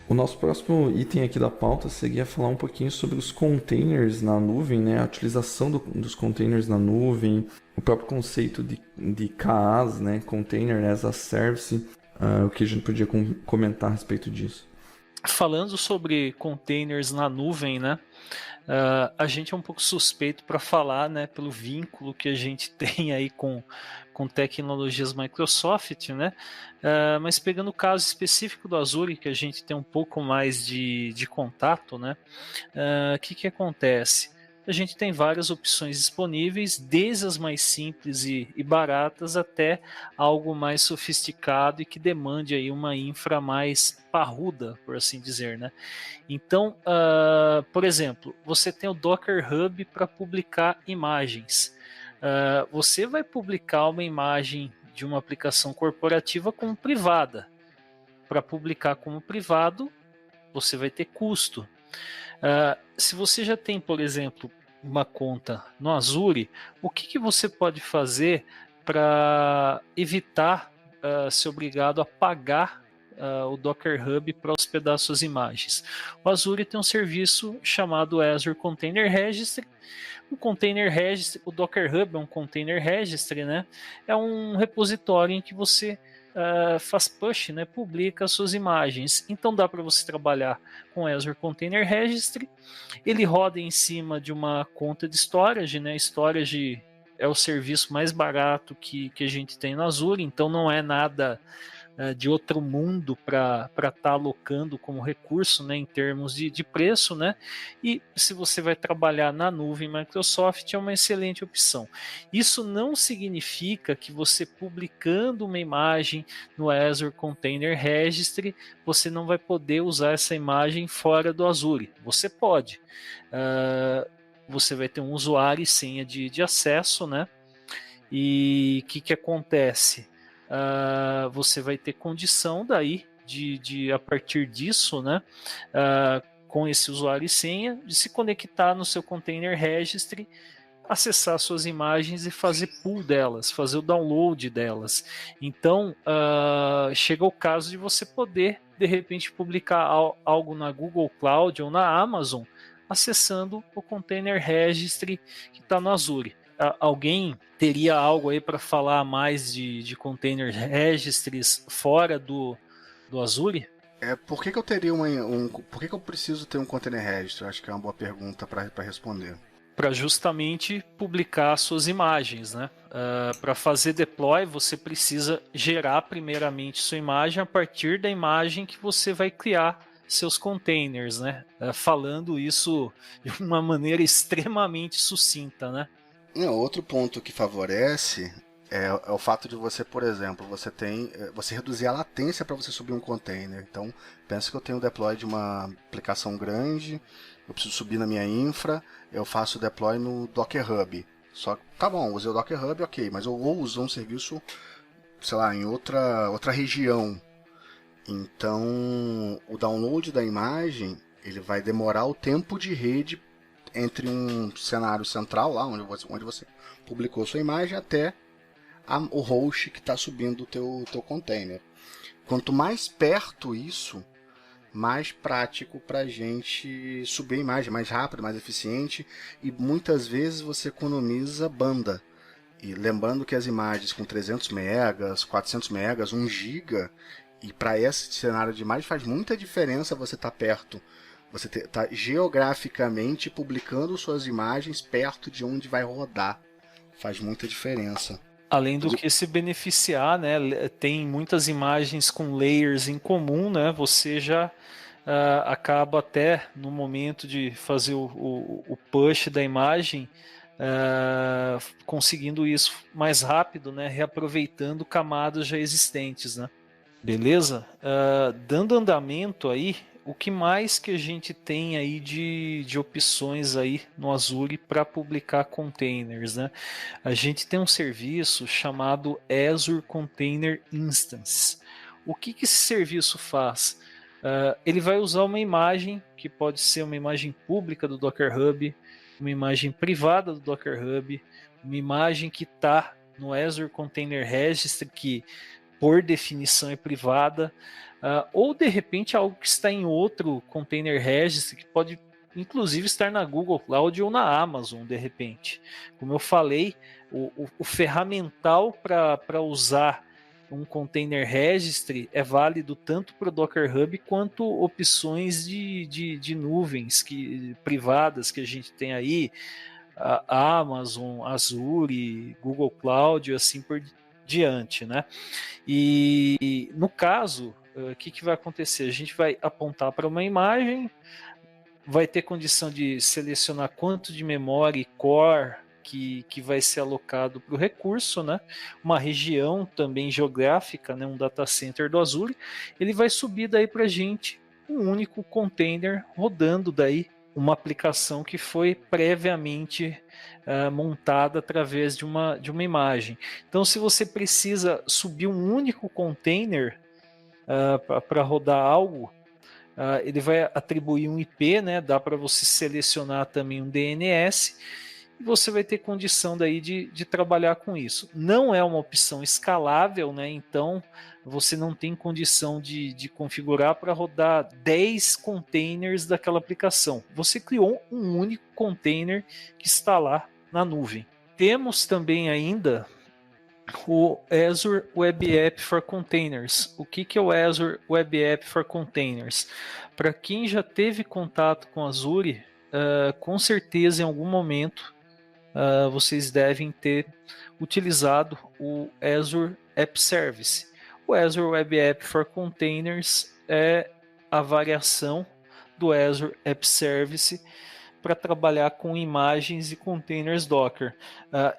O nosso próximo item aqui da pauta seria falar um pouquinho sobre os containers na nuvem, né? A utilização dos containers na nuvem, o próprio conceito de CaaS, né? Container as a Service, o que a gente podia comentar a respeito disso. Falando sobre containers na nuvem, né? A gente é um pouco suspeito para falar, né? Pelo vínculo que a gente tem aí com tecnologias Microsoft, né? Mas pegando o caso específico do Azure, que a gente tem um pouco mais de contato, né? O que acontece? A gente tem várias opções disponíveis, desde as mais simples e baratas até algo mais sofisticado e que demande aí uma infra mais parruda, por assim dizer, né? Então, por exemplo, você tem o Docker Hub para publicar imagens. Você vai publicar uma imagem de uma aplicação corporativa como privada. Para publicar como privado, você vai ter custo. Se você já tem, por exemplo, uma conta no Azure, o que você pode fazer para evitar ser obrigado a pagar o Docker Hub para hospedar suas imagens? O Azure tem um serviço chamado Azure Container Registry. O Docker Hub é um Container Registry, né? É um repositório em que você faz push, né, publica suas imagens. Então dá para você trabalhar com Azure Container Registry. Ele roda em cima de uma conta de storage, né? Storage é o serviço mais barato que a gente tem no Azure, então não é nada de outro mundo para estar alocando como recurso, né, em termos de preço, né? E se você vai trabalhar na nuvem Microsoft, é uma excelente opção. Isso não significa que você publicando uma imagem no Azure Container Registry, você não vai poder usar essa imagem fora do Azure. Você pode. Você vai ter um usuário e senha de acesso, né? E o que acontece? Você vai ter condição daí de a partir disso, né, com esse usuário e senha, de se conectar no seu Container Registry, acessar suas imagens e fazer pool delas, fazer o download delas. Então, chega o caso de você poder, de repente, publicar algo na Google Cloud ou na Amazon, acessando o Container Registry que está no Azure. Alguém teria algo aí para falar mais de Container Registries fora do Azure? Por que eu teria por que eu preciso ter um Container Registry? Acho que é uma boa pergunta para responder. para justamente publicar suas imagens, né? Para fazer deploy, você precisa gerar primeiramente sua imagem a partir da imagem que você vai criar seus containers, né? Falando isso de uma maneira extremamente sucinta, né? Outro ponto que favorece é o fato de você, por exemplo, você reduzir a latência para você subir um container. Então, pensa que eu tenho o deploy de uma aplicação grande, eu preciso subir na minha infra, eu faço o deploy no Docker Hub. Só que, tá bom, usei o Docker Hub, ok, mas eu vou usar um serviço, sei lá, em outra região. Então, o download da imagem, ele vai demorar o tempo de rede entre um cenário central, lá onde você publicou sua imagem, até o host que está subindo o teu container. Quanto mais perto isso, mais prático para a gente subir a imagem, mais rápido, mais eficiente, e muitas vezes você economiza banda. E lembrando que as imagens com 300 megas, 400 megas, 1 giga, e para esse cenário de imagem faz muita diferença você estar perto. Você está geograficamente publicando suas imagens perto de onde vai rodar. Faz muita diferença. Além do que se beneficiar, né? Tem muitas imagens com layers em comum, né? Você já acaba até no momento de fazer o push da imagem, conseguindo isso mais rápido, né? Reaproveitando camadas já existentes, né? Beleza? Dando andamento aí, o que mais que a gente tem aí de opções aí no Azure para publicar containers, né? A gente tem um serviço chamado Azure Container Instance. O que esse serviço faz? Ele vai usar uma imagem, que pode ser uma imagem pública do Docker Hub, uma imagem privada do Docker Hub, uma imagem que está no Azure Container Registry, que por definição é privada, ou de repente algo que está em outro Container Registry, que pode inclusive estar na Google Cloud ou na Amazon, de repente. Como eu falei, o ferramental para usar um Container Registry é válido tanto para o Docker Hub quanto opções de nuvens privadas que a gente tem aí, a Amazon, Azure, Google Cloud e assim por diante, né? E no caso, o que vai acontecer? A gente vai apontar para uma imagem, vai ter condição de selecionar quanto de memória e core que vai ser alocado para o recurso, né? Uma região também geográfica, né? Um data center do Azure, ele vai subir daí para a gente um único container rodando daí uma aplicação que foi previamente montada através de uma imagem. Então, se você precisa subir um único container para rodar algo, ele vai atribuir um IP, né? Dá para você selecionar também um DNS e você vai ter condição daí de trabalhar com isso. Não é uma opção escalável, né? Então você não tem condição de configurar para rodar 10 containers daquela aplicação. Você criou um único container que está lá na nuvem. Temos também ainda o Azure Web App for Containers. O que é o Azure Web App for Containers? Para quem já teve contato com Azure, com certeza em algum momento vocês devem ter utilizado o Azure App Service. O Azure Web App for Containers é a variação do Azure App Service para trabalhar com imagens e containers Docker.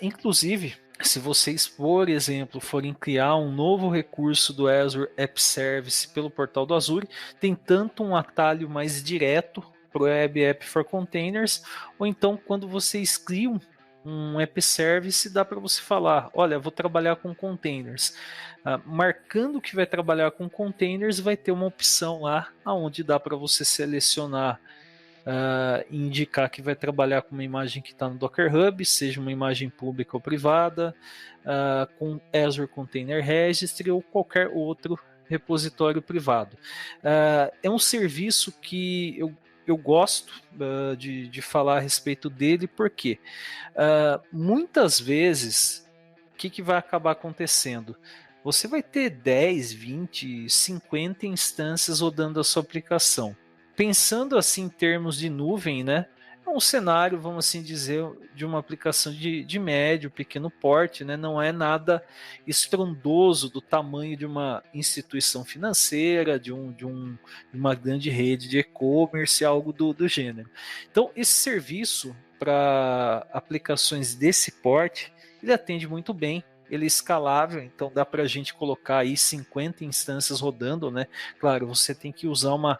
Inclusive, se vocês, por exemplo, forem criar um novo recurso do Azure App Service pelo portal do Azure, tem tanto um atalho mais direto para o Web App for Containers, ou então quando vocês criam um app service, dá para você falar, olha, vou trabalhar com containers. Marcando que vai trabalhar com containers, vai ter uma opção lá onde dá para você selecionar e indicar que vai trabalhar com uma imagem que está no Docker Hub, seja uma imagem pública ou privada, com Azure Container Registry ou qualquer outro repositório privado. É um serviço que eu gosto de falar a respeito dele, porque muitas vezes o que vai acabar acontecendo? Você vai ter 10, 20, 50 instâncias rodando a sua aplicação. Pensando assim em termos de nuvem, né? é um cenário, vamos assim dizer, de uma aplicação de médio, pequeno porte, né? Não é nada estrondoso do tamanho de uma instituição financeira, de uma grande rede de e-commerce, algo do gênero. Então, esse serviço para aplicações desse porte, ele atende muito bem. Ele é escalável, então dá para a gente colocar aí 50 instâncias rodando, né? Claro, você tem que usar uma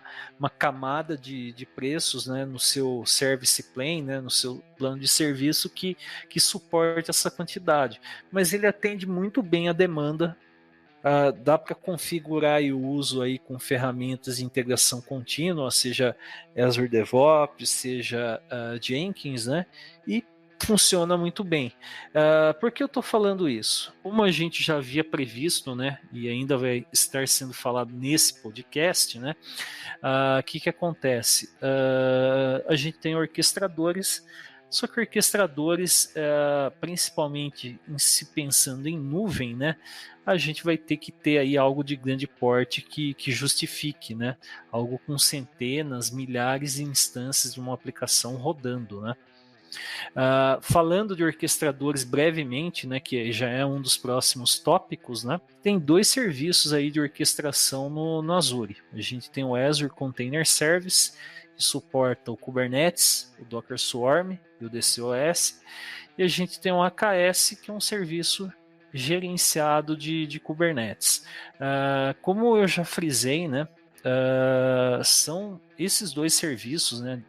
camada de preços, né, no seu service plan, né, no seu plano de serviço que suporte essa quantidade. Mas ele atende muito bem a demanda. Dá para configurar o uso aí com ferramentas de integração contínua, seja Azure DevOps, seja Jenkins, né? E funciona muito bem. Por que eu estou falando isso? Como a gente já havia previsto, né, e ainda vai estar sendo falado nesse podcast, né, que acontece? A gente tem orquestradores, só que orquestradores, principalmente se pensando em nuvem, né, a gente vai ter que ter aí algo de grande porte que justifique, né, algo com centenas, milhares de instâncias de uma aplicação rodando, né. Falando de orquestradores brevemente, né, que já é um dos próximos tópicos, né, tem 2 serviços aí de orquestração no Azure. A gente tem o Azure Container Service, que suporta o Kubernetes, o Docker Swarm e o DCOS, e a gente tem o AKS, que é um serviço gerenciado de Kubernetes. Como eu já frisei, né, são esses 2 serviços, né,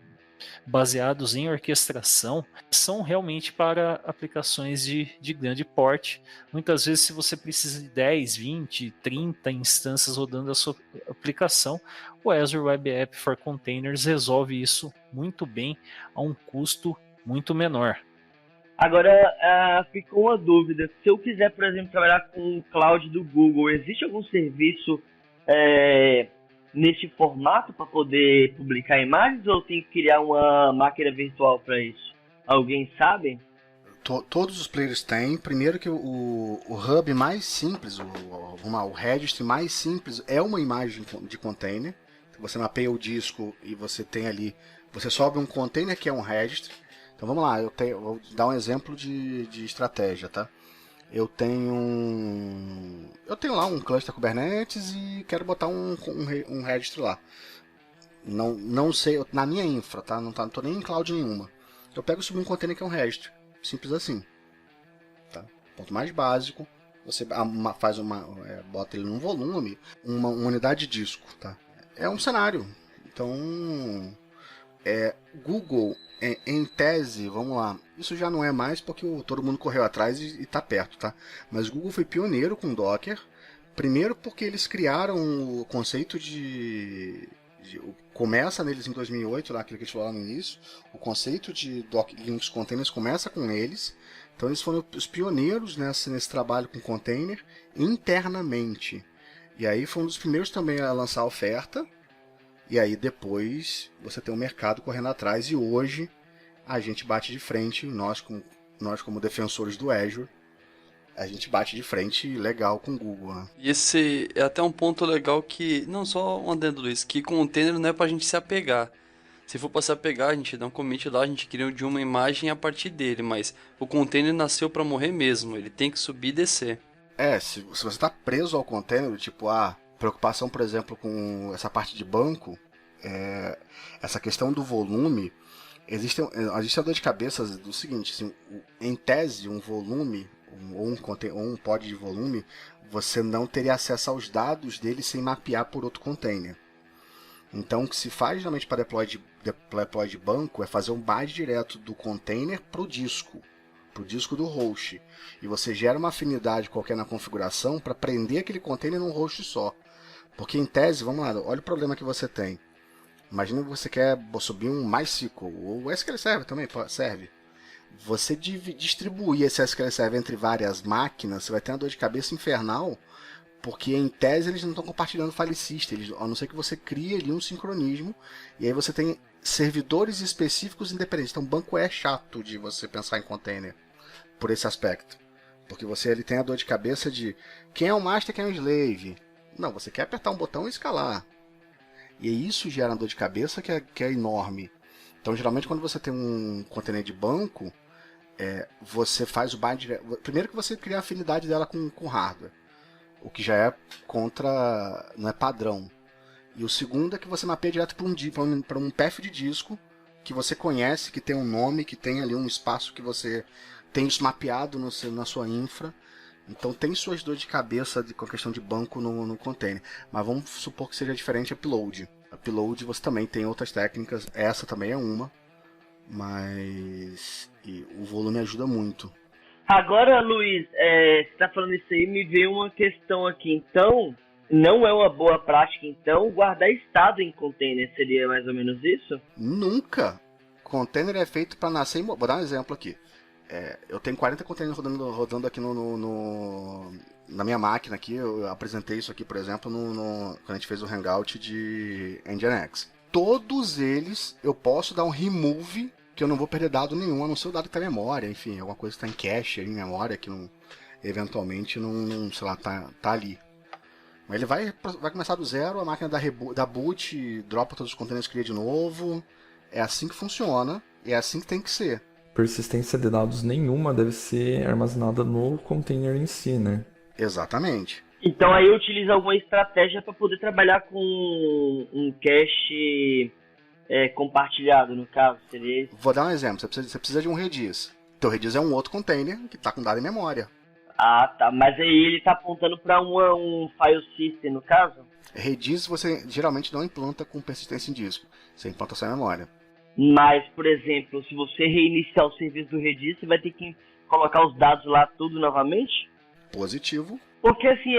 baseados em orquestração, são realmente para aplicações de grande porte. Muitas vezes, se você precisa de 10, 20, 30 instâncias rodando a sua aplicação, o Azure Web App for Containers resolve isso muito bem a um custo muito menor. Agora, ficou uma dúvida. Se eu quiser, por exemplo, trabalhar com o cloud do Google, existe algum serviço nesse formato para poder publicar imagens, ou eu tenho que criar uma máquina virtual para isso? Alguém sabe? Todos os players têm. Primeiro que o hub mais simples, o registry mais simples é uma imagem de container. Você mapeia o disco e você tem ali, você sobe um container que é um registry. Então vamos lá, vou dar um exemplo de estratégia, tá? Eu tenho lá um cluster Kubernetes e quero botar um registry lá. Não sei, na minha infra, tá? Não tô nem em cloud nenhuma. Eu pego e subo um container que é um registry. Simples assim. Tá? Ponto mais básico. Você bota ele num volume, uma unidade de disco, tá? É um cenário. Então, Google, em tese, vamos lá, isso já não é mais porque todo mundo correu atrás e está perto, tá? Mas Google foi pioneiro com Docker, primeiro porque eles criaram o conceito começa neles em 2008, lá, aquilo que eles falaram no início, o conceito de Docker Linux Containers começa com eles, então eles foram os pioneiros nesse trabalho com container internamente, e aí foi um dos primeiros também a lançar a oferta. E aí depois você tem o mercado correndo atrás, e hoje a gente bate de frente, nós como defensores do Azure, a gente bate de frente legal com o Google. Né? E esse é até um ponto legal que, não só um adendo, Luiz, que container não é pra gente se apegar. Se for pra se apegar, a gente dá um commit lá, a gente cria de uma imagem a partir dele, mas o container nasceu pra morrer mesmo, ele tem que subir e descer. Se você tá preso ao container, tipo, preocupação, por exemplo, com essa parte de banco, essa questão do volume, existe a dor de cabeça do seguinte, assim, em tese, um volume, ou um pod de volume, você não teria acesso aos dados dele sem mapear por outro container. Então, o que se faz geralmente para deploy de banco é fazer um byte direto do container para o disco do host. E você gera uma afinidade qualquer na configuração para prender aquele container num host só. Porque em tese, vamos lá, olha o problema que você tem. Imagina que você quer subir um MySQL, ou o SQL Server também serve. Você distribuir esse SQL Server entre várias máquinas, você vai ter uma dor de cabeça infernal, porque em tese eles não estão compartilhando file system, a não ser que você crie ali um sincronismo, e aí você tem servidores específicos independentes. Então o banco é chato de você pensar em container, por esse aspecto. Porque ele tem a dor de cabeça de quem é o master, quem é o slave. Não, você quer apertar um botão e escalar. E isso gera uma dor de cabeça que é enorme. Então, geralmente, quando você tem um container de banco, você faz o bind direto. Primeiro que você cria a afinidade dela com o hardware, o que já é não é padrão. E o segundo é que você mapeia direto para um path de disco que você conhece, que tem um nome, que tem ali um espaço que você tem isso mapeado na sua infra. Então tem suas dores de cabeça com a questão de banco no container. Mas vamos supor que seja diferente upload. Upload você também tem outras técnicas, essa também é uma, mas o volume ajuda muito. Agora, Luiz, você está falando isso aí, me veio uma questão aqui. Então, não é uma boa prática, então, guardar estado em container, seria mais ou menos isso? Nunca! Container é feito para nascer. Vou dar um exemplo aqui. Eu tenho 40 containers rodando aqui na minha máquina aqui. Eu apresentei isso aqui, por exemplo, quando a gente fez o Hangout de Nginx. Todos eles eu posso dar um remove, que eu não vou perder dado nenhum, a não ser o dado que está em memória, enfim, alguma coisa que está em cache, em memória, que eventualmente não sei lá, tá ali. Mas ele vai começar do zero, a máquina dá boot, dropa todos os containers, cria de novo. É assim que funciona, e é assim que tem que ser. Persistência de dados nenhuma deve ser armazenada no container em si, né? Exatamente. Então aí eu utilizo alguma estratégia para poder trabalhar com um cache compartilhado, no caso, seria isso? Vou dar um exemplo, você precisa de um Redis. Teu Redis é um outro container que está com dado em memória. Ah, tá. Mas aí ele tá apontando para um file system, no caso? Redis você geralmente não implanta com persistência em disco. Você implanta só em memória. Mas, por exemplo, se você reiniciar o serviço do Redis, você vai ter que colocar os dados lá tudo novamente? Positivo. Porque assim,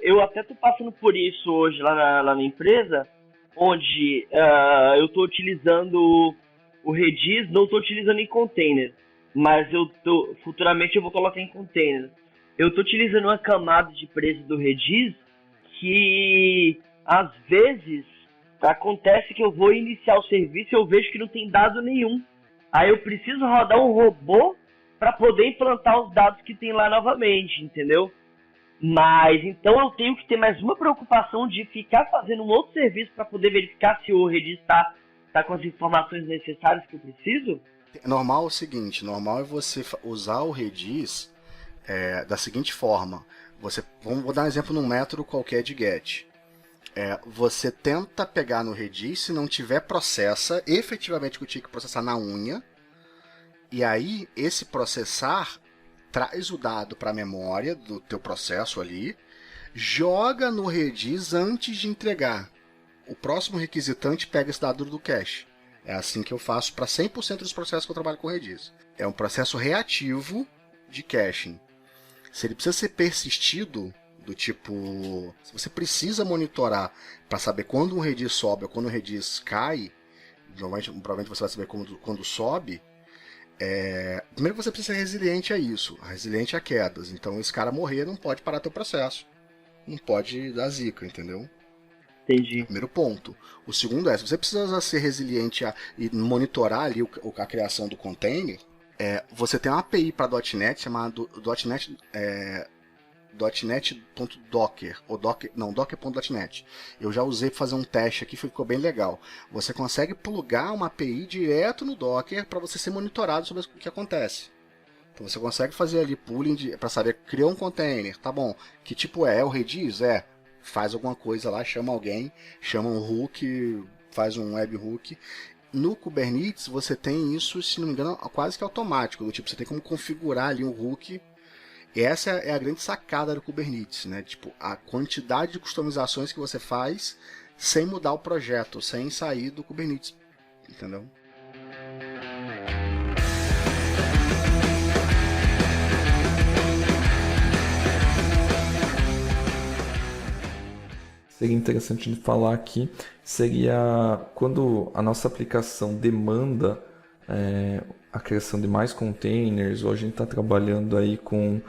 eu até tô passando por isso hoje lá na empresa, onde eu tô utilizando o Redis, não tô utilizando em container, mas futuramente eu vou colocar em container. Eu tô utilizando uma camada de preço do Redis que, às vezes, acontece que eu vou iniciar o serviço e eu vejo que não tem dado nenhum. Aí eu preciso rodar um robô para poder implantar os dados que tem lá novamente, entendeu? Mas então eu tenho que ter mais uma preocupação de ficar fazendo um outro serviço para poder verificar se o Redis está com as informações necessárias que eu preciso? Normal é o seguinte, normal é você usar o Redis da seguinte forma. Vou dar um exemplo num método qualquer de get. Você tenta pegar no Redis, se não tiver, processa efetivamente o que eu tinha que processar na unha. E aí, esse processar traz o dado para a memória do teu processo ali, joga no Redis antes de entregar. O próximo requisitante pega esse dado do cache. É assim que eu faço para 100% dos processos que eu trabalho com Redis. É um processo reativo de caching. Se ele precisa ser persistido, do tipo, se você precisa monitorar para saber quando um Redis sobe ou quando um Redis cai, provavelmente você vai saber quando sobe. Primeiro você precisa ser resiliente a isso, resiliente a quedas. Então, esse cara morrer não pode parar teu processo, não pode dar zica, entendeu? Entendi. Primeiro ponto. O segundo se você precisa ser resiliente e monitorar ali a criação do container, você tem uma API para .NET chamada .NET.docker ou docker.net. Eu já usei para fazer um teste aqui, ficou bem legal. Você consegue plugar uma API direto no Docker para você ser monitorado sobre o que acontece. Então você consegue fazer ali pooling para saber, criou um container, tá bom, que tipo é o Redis? Faz alguma coisa lá, chama alguém, chama um hook, faz um webhook. No Kubernetes você tem isso, se não me engano, quase que automático, do tipo, você tem como configurar ali um hook. E essa é a grande sacada do Kubernetes, né? Tipo, a quantidade de customizações que você faz sem mudar o projeto, sem sair do Kubernetes, entendeu? Seria interessante de falar aqui, seria quando a nossa aplicação demanda a criação de mais containers, ou a gente está trabalhando aí com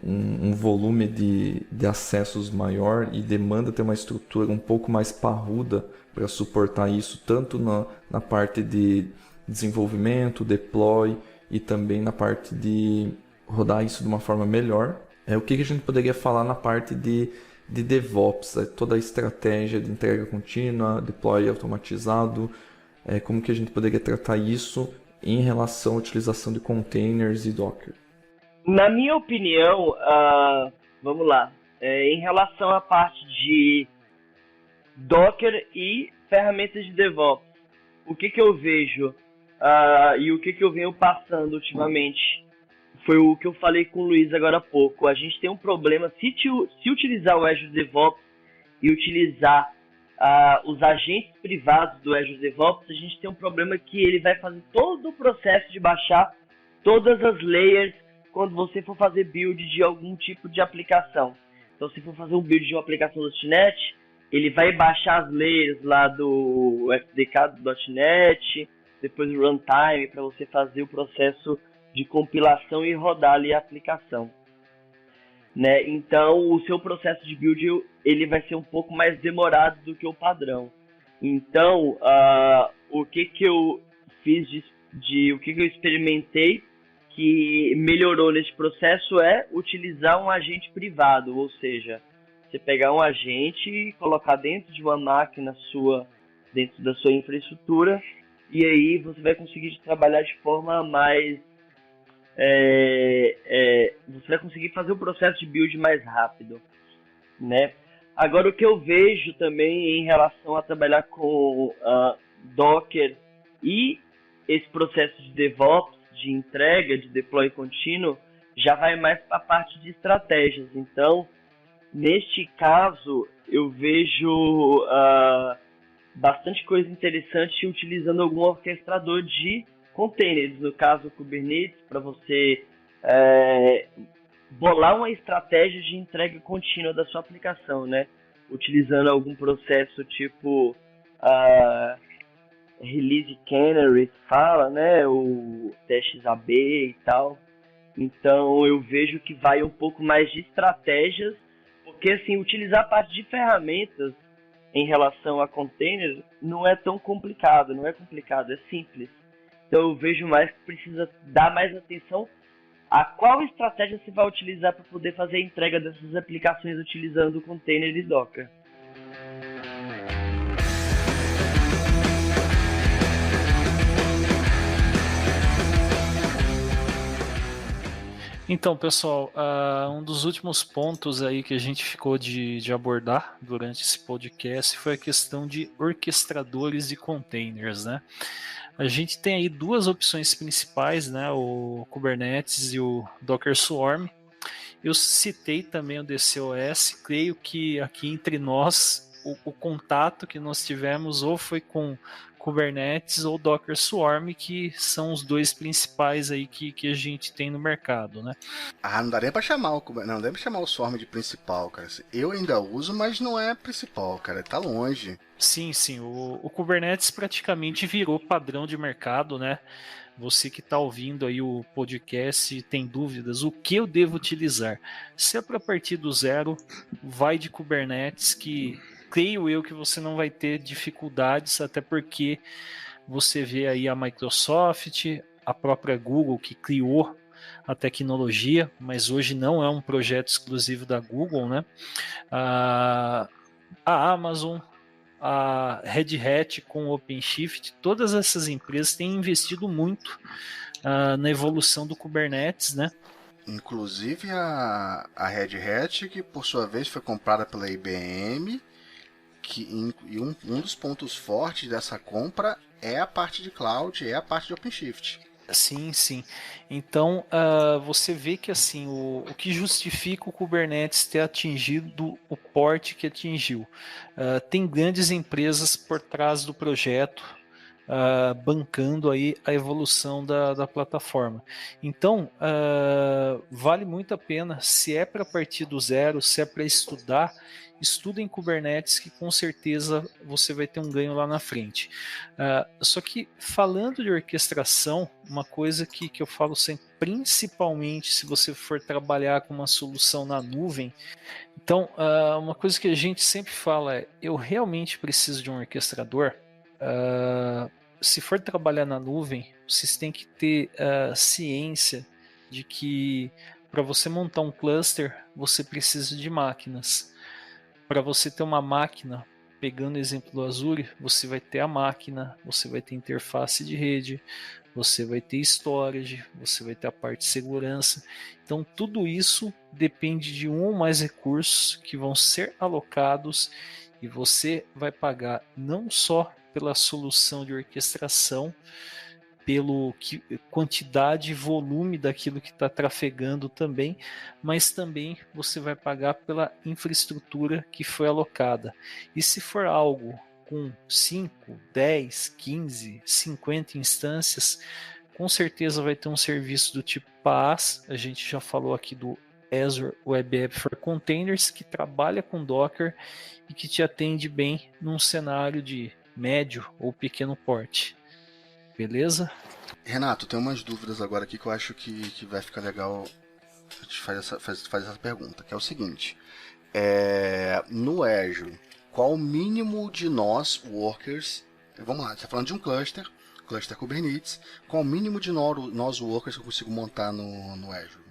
um volume de acessos maior e demanda ter uma estrutura um pouco mais parruda para suportar isso, tanto na parte de desenvolvimento, deploy e também na parte de rodar isso de uma forma melhor. O que a gente poderia falar na parte de DevOps, toda a estratégia de entrega contínua, deploy automatizado, como que a gente poderia tratar isso em relação à utilização de containers e Docker? Na minha opinião, vamos lá, em relação à parte de Docker e ferramentas de DevOps, o que eu vejo e o que eu venho passando ultimamente foi o que eu falei com o Luiz agora há pouco. A gente tem um problema, se utilizar o Azure DevOps e utilizar os agentes privados do Azure DevOps, a gente tem um problema que ele vai fazer todo o processo de baixar todas as layers quando você for fazer build de algum tipo de aplicação. Então, se for fazer um build de uma aplicação do .NET, ele vai baixar as layers lá do SDK do .NET, depois o runtime, para você fazer o processo de compilação e rodar ali a aplicação. Né? Então, o seu processo de build ele vai ser um pouco mais demorado do que o padrão. Então, o que eu fiz o que eu experimentei que melhorou nesse processo é utilizar um agente privado, ou seja, você pegar um agente e colocar dentro de uma máquina dentro da sua infraestrutura, e aí você vai conseguir trabalhar de forma mais você vai conseguir fazer o processo de build mais rápido, né? Agora, o que eu vejo também em relação a trabalhar com Docker e esse processo de DevOps, de entrega, de deploy contínuo, já vai mais para a parte de estratégias. Então, neste caso, eu vejo bastante coisa interessante utilizando algum orquestrador de containers, no caso o Kubernetes, para você bolar uma estratégia de entrega contínua da sua aplicação, né? Utilizando algum processo tipo Release Canary, fala, né? O TestAB e tal. Então eu vejo que vai um pouco mais de estratégias, porque assim, utilizar a parte de ferramentas em relação a containers não é tão complicado, é simples. Então eu vejo mais que precisa dar mais atenção a qual estratégia você vai utilizar para poder fazer a entrega dessas aplicações utilizando o container e Docker. Então, pessoal, um dos últimos pontos aí que a gente ficou de abordar durante esse podcast foi a questão de orquestradores de containers, né? A gente tem aí duas opções principais, né? O Kubernetes e o Docker Swarm. Eu citei também o DCOS, creio que aqui entre nós, o contato que nós tivemos ou foi com Kubernetes ou Docker Swarm, que são os dois principais aí que a gente tem no mercado, né? Não dá nem pra chamar não dá pra chamar o Swarm de principal, cara. Eu ainda uso, mas não é principal, cara. Tá longe. Sim. O Kubernetes praticamente virou padrão de mercado, né? Você que está ouvindo aí o podcast tem dúvidas, o que eu devo utilizar? Se é para partir do zero, vai de Kubernetes, que creio eu que você não vai ter dificuldades, até porque você vê aí a Microsoft, a própria Google que criou a tecnologia, mas hoje não é um projeto exclusivo da Google, né? A Amazon, a Red Hat com o OpenShift, todas essas empresas têm investido muito na evolução do Kubernetes, né? Inclusive a Red Hat, que por sua vez foi comprada pela IBM, e um dos pontos fortes dessa compra é a parte de cloud, é a parte de OpenShift. Sim. Então, você vê que assim, o que justifica o Kubernetes ter atingido o porte que atingiu. Tem grandes empresas por trás do projeto, bancando aí a evolução da plataforma. Então, vale muito a pena, se é para partir do zero, se é para estudar, estuda em Kubernetes, que com certeza você vai ter um ganho lá na frente. Só que falando de orquestração, uma coisa que eu falo sempre, principalmente se você for trabalhar com uma solução na nuvem, então uma coisa que a gente sempre fala é, eu realmente preciso de um orquestrador? Se for trabalhar na nuvem, vocês têm que ter ciência de que para você montar um cluster, você precisa de máquinas. Para você ter uma máquina pegando o exemplo do Azure, você vai ter a máquina, você vai ter interface de rede, você vai ter storage, você vai ter a parte de segurança. Então tudo isso depende de um ou mais recursos que vão ser alocados e você vai pagar não só pela solução de orquestração, pelo quantidade e volume daquilo que está trafegando também, mas também você vai pagar pela infraestrutura que foi alocada. E se for algo com 5, 10, 15, 50 instâncias, com certeza vai ter um serviço do tipo PaaS. A gente já falou aqui do Azure Web App for Containers, que trabalha com Docker e que te atende bem num cenário de médio ou pequeno porte. Beleza? Renato, tem umas dúvidas agora aqui que eu acho que vai ficar legal a gente faz essa pergunta, que é o seguinte. No Azure, qual o mínimo de nós, workers, vamos lá, você está falando de um cluster Kubernetes, qual o mínimo de nós, workers, que eu consigo montar no Azure?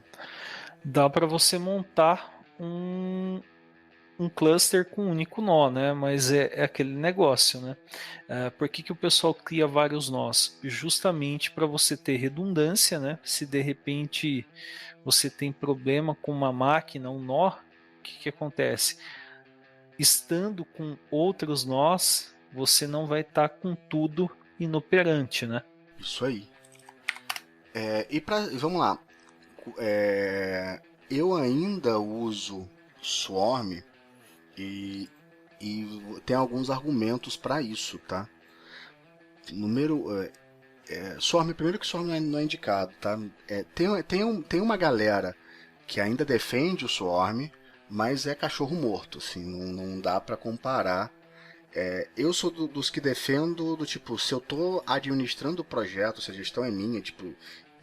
Dá para você montar um cluster com um único nó, né? Mas é aquele negócio, né? Por que o pessoal cria vários nós? Justamente para você ter redundância, né? Se de repente você tem problema com uma máquina, um nó, o que acontece? Estando com outros nós, você não vai estar com tudo inoperante, né? Isso aí. Vamos lá. Eu ainda uso Swarm e tem alguns argumentos para isso, tá? Swarm, primeiro que Swarm não é indicado, tá? Tem uma galera que ainda defende o Swarm, mas é cachorro morto, assim, não dá para comparar. Eu sou dos que defendo do tipo, se eu tô administrando o projeto, se a gestão é minha, tipo,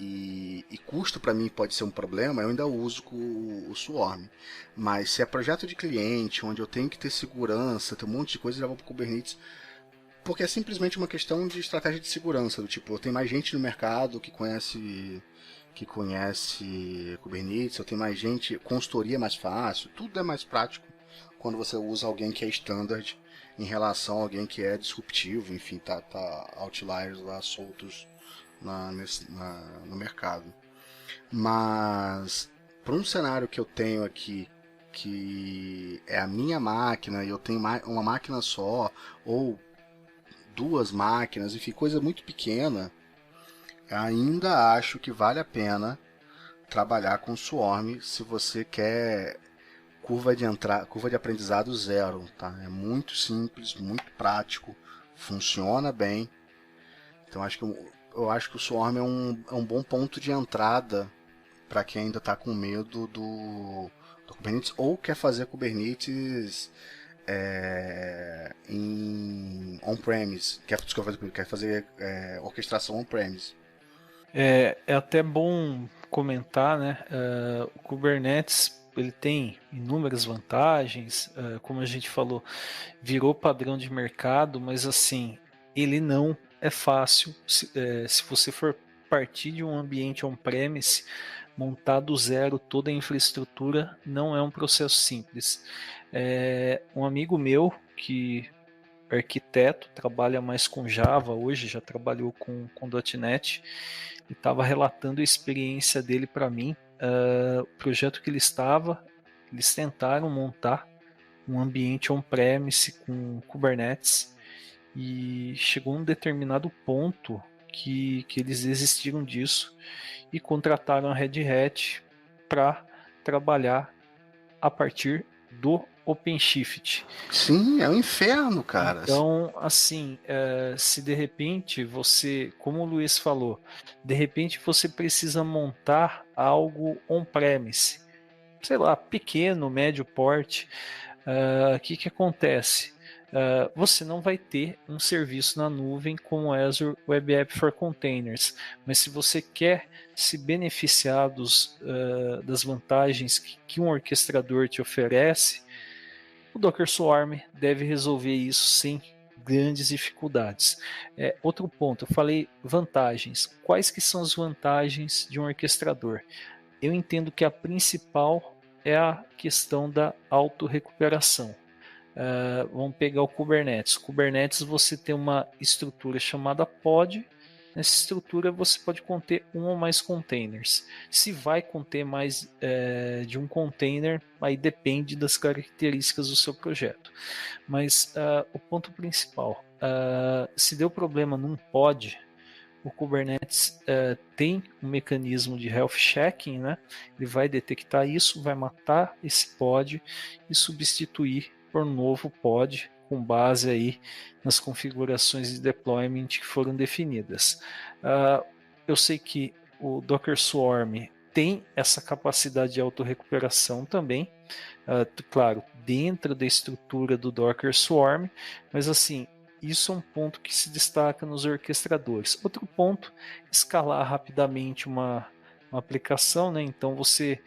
e custo para mim pode ser um problema, eu ainda uso o Swarm. Mas se é projeto de cliente, onde eu tenho que ter segurança, tem um monte de coisa, eu já vou pro Kubernetes, porque é simplesmente uma questão de estratégia de segurança, do tipo, eu tenho mais gente no mercado que conhece Kubernetes, eu tenho mais gente, consultoria é mais fácil, tudo é mais prático quando você usa alguém que é standard em relação a alguém que é disruptivo, enfim, tá outliers lá soltos no mercado. Mas para um cenário que eu tenho aqui, que é a minha máquina e eu tenho uma máquina só, ou 2 máquinas, enfim, coisa muito pequena, ainda acho que vale a pena trabalhar com Swarm se você quer curva de aprendizado zero, tá? É muito simples, muito prático, funciona bem. Então eu acho que o Swarm é um bom ponto de entrada para quem ainda está com medo do Kubernetes ou quer fazer Kubernetes em on-premise, quer fazer orquestração on-premise. É até bom comentar, né? O Kubernetes ele tem inúmeras vantagens, como a gente falou, virou padrão de mercado, mas assim, ele não é fácil. Se você for partir de um ambiente on-premise, montar do zero toda a infraestrutura não é um processo simples. Um amigo meu que é arquiteto, trabalha mais com Java, hoje já trabalhou com .NET, e estava relatando a experiência dele para mim. O projeto que eles tentaram montar um ambiente on-premise com Kubernetes e chegou a um determinado ponto que eles desistiram disso e contrataram a Red Hat para trabalhar a partir do OpenShift. Sim, é um inferno, cara. Então, assim, se de repente você, como o Luiz falou, de repente você precisa montar algo on-premise, sei lá, pequeno, médio porte, o que acontece? Você não vai ter um serviço na nuvem como o Azure Web App for Containers, mas se você quer se beneficiar das vantagens que um orquestrador te oferece, o Docker Swarm deve resolver isso sem grandes dificuldades. Outro ponto, eu falei vantagens. Quais que são as vantagens de um orquestrador? Eu entendo que a principal é a questão da autorrecuperação. Vamos pegar o Kubernetes. Kubernetes você tem uma estrutura chamada pod. Nessa estrutura você pode conter um ou mais containers. Se vai conter mais de um container, aí depende das características do seu projeto. Mas o ponto principal, se deu problema num pod, o Kubernetes tem um mecanismo de health checking, né? Ele vai detectar isso, vai matar esse pod e substituir por um novo pod com base aí nas configurações de deployment que foram definidas. Eu sei que o Docker Swarm tem essa capacidade de autorrecuperação também, claro, dentro da estrutura do Docker Swarm, mas assim, isso é um ponto que se destaca nos orquestradores. Outro ponto, escalar rapidamente uma aplicação, né? Então você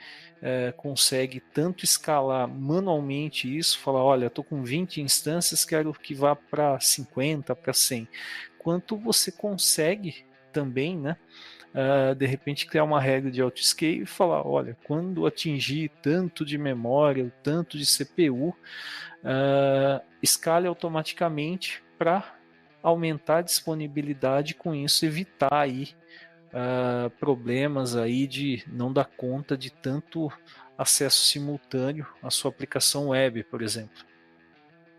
consegue tanto escalar manualmente isso, falar, olha, estou com 20 instâncias, quero que vá para 50, para 100, quanto você consegue também, né? De repente criar uma regra de autoscale e falar, olha, quando atingir tanto de memória, tanto de CPU, escale automaticamente para aumentar a disponibilidade, com isso evitar aí problemas aí de não dar conta de tanto acesso simultâneo à sua aplicação web, por exemplo.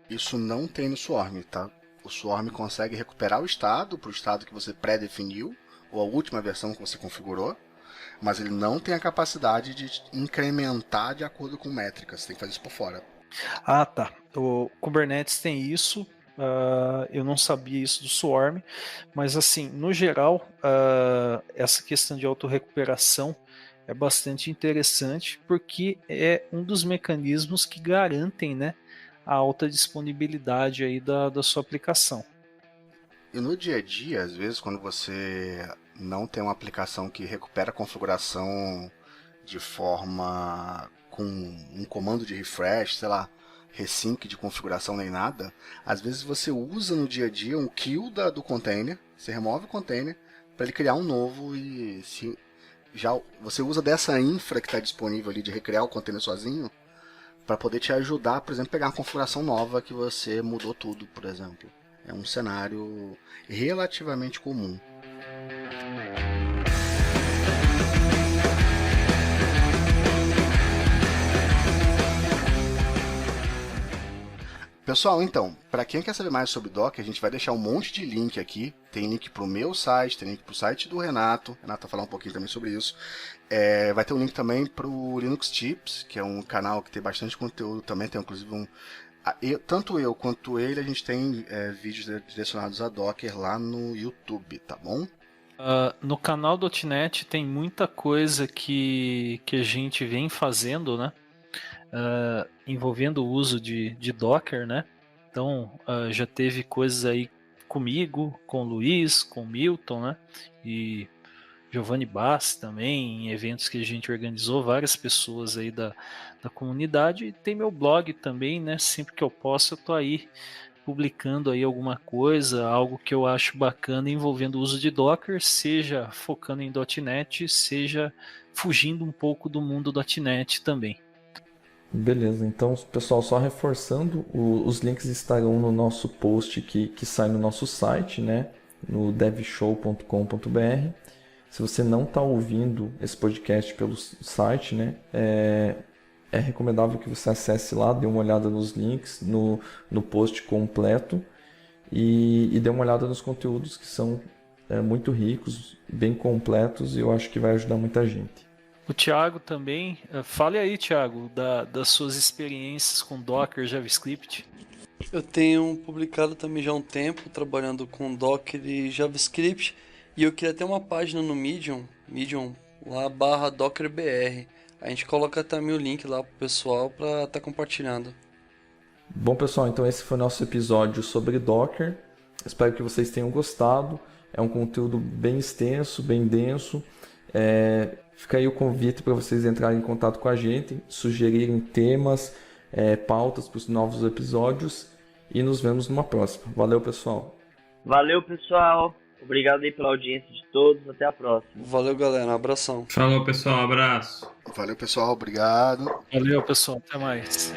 Isso não tem no Swarm, tá? O Swarm consegue recuperar o estado para o estado que você pré-definiu, ou a última versão que você configurou, mas ele não tem a capacidade de incrementar de acordo com métricas. Você tem que fazer isso por fora. Ah, tá. O Kubernetes tem isso. Eu não sabia isso do Swarm, mas assim, no geral, essa questão de autorrecuperação é bastante interessante, porque é um dos mecanismos que garantem, né, a alta disponibilidade aí da sua aplicação. E no dia a dia, às vezes, quando você não tem uma aplicação que recupera a configuração de forma com um comando de refresh, sei lá, resync de configuração nem nada, às vezes você usa no dia a dia um kill do container, você remove o container para ele criar um novo e já você usa dessa infra que está disponível ali de recriar o container sozinho para poder te ajudar, por exemplo, pegar uma configuração nova que você mudou tudo, por exemplo. É um cenário relativamente comum. Pessoal, então, para quem quer saber mais sobre Docker, a gente vai deixar um monte de link aqui. Tem link para o meu site, tem link para o site do Renato. O Renato vai falar um pouquinho também sobre isso. Vai ter um link também para o Linux Tips, que é um canal que tem bastante conteúdo também. Tem inclusive tanto eu quanto ele, a gente tem vídeos direcionados a Docker lá no YouTube, tá bom? No canal do .NET tem muita coisa que a gente vem fazendo, né? Envolvendo o uso de Docker, né? Então já teve coisas aí comigo, com o Luiz, com o Milton, né? E Giovanni Bassi também, em eventos que a gente organizou, várias pessoas aí da comunidade. E tem meu blog também, né? Sempre que eu posso eu tô aí publicando aí alguma coisa, algo que eu acho bacana envolvendo o uso de Docker, seja focando em .NET, seja fugindo um pouco do mundo .NET também. Beleza, então pessoal, só reforçando, os links estarão no nosso post que sai no nosso site, né, no devshow.com.br. Se você não está ouvindo esse podcast pelo site, né, é recomendável que você acesse lá, dê uma olhada nos links, no post completo e dê uma olhada nos conteúdos que são muito ricos, bem completos, e eu acho que vai ajudar muita gente. O Thiago também, fale aí, Thiago, das suas experiências com Docker, JavaScript. Eu tenho publicado também já há um tempo, trabalhando com Docker e JavaScript, e eu queria ter uma página no Medium lá /DockerBR. A gente coloca também o link lá pro pessoal para estar compartilhando. Bom, pessoal, então esse foi o nosso episódio sobre Docker. Espero que vocês tenham gostado. É um conteúdo bem extenso, bem denso. Fica aí o convite para vocês entrarem em contato com a gente, sugerirem temas, pautas para os novos episódios, e nos vemos numa próxima. Valeu, pessoal. Valeu, pessoal. Obrigado aí pela audiência de todos. Até a próxima. Valeu, galera. Um abração. Falou, pessoal. Abraço. Valeu, pessoal. Obrigado. Valeu, pessoal. Até mais.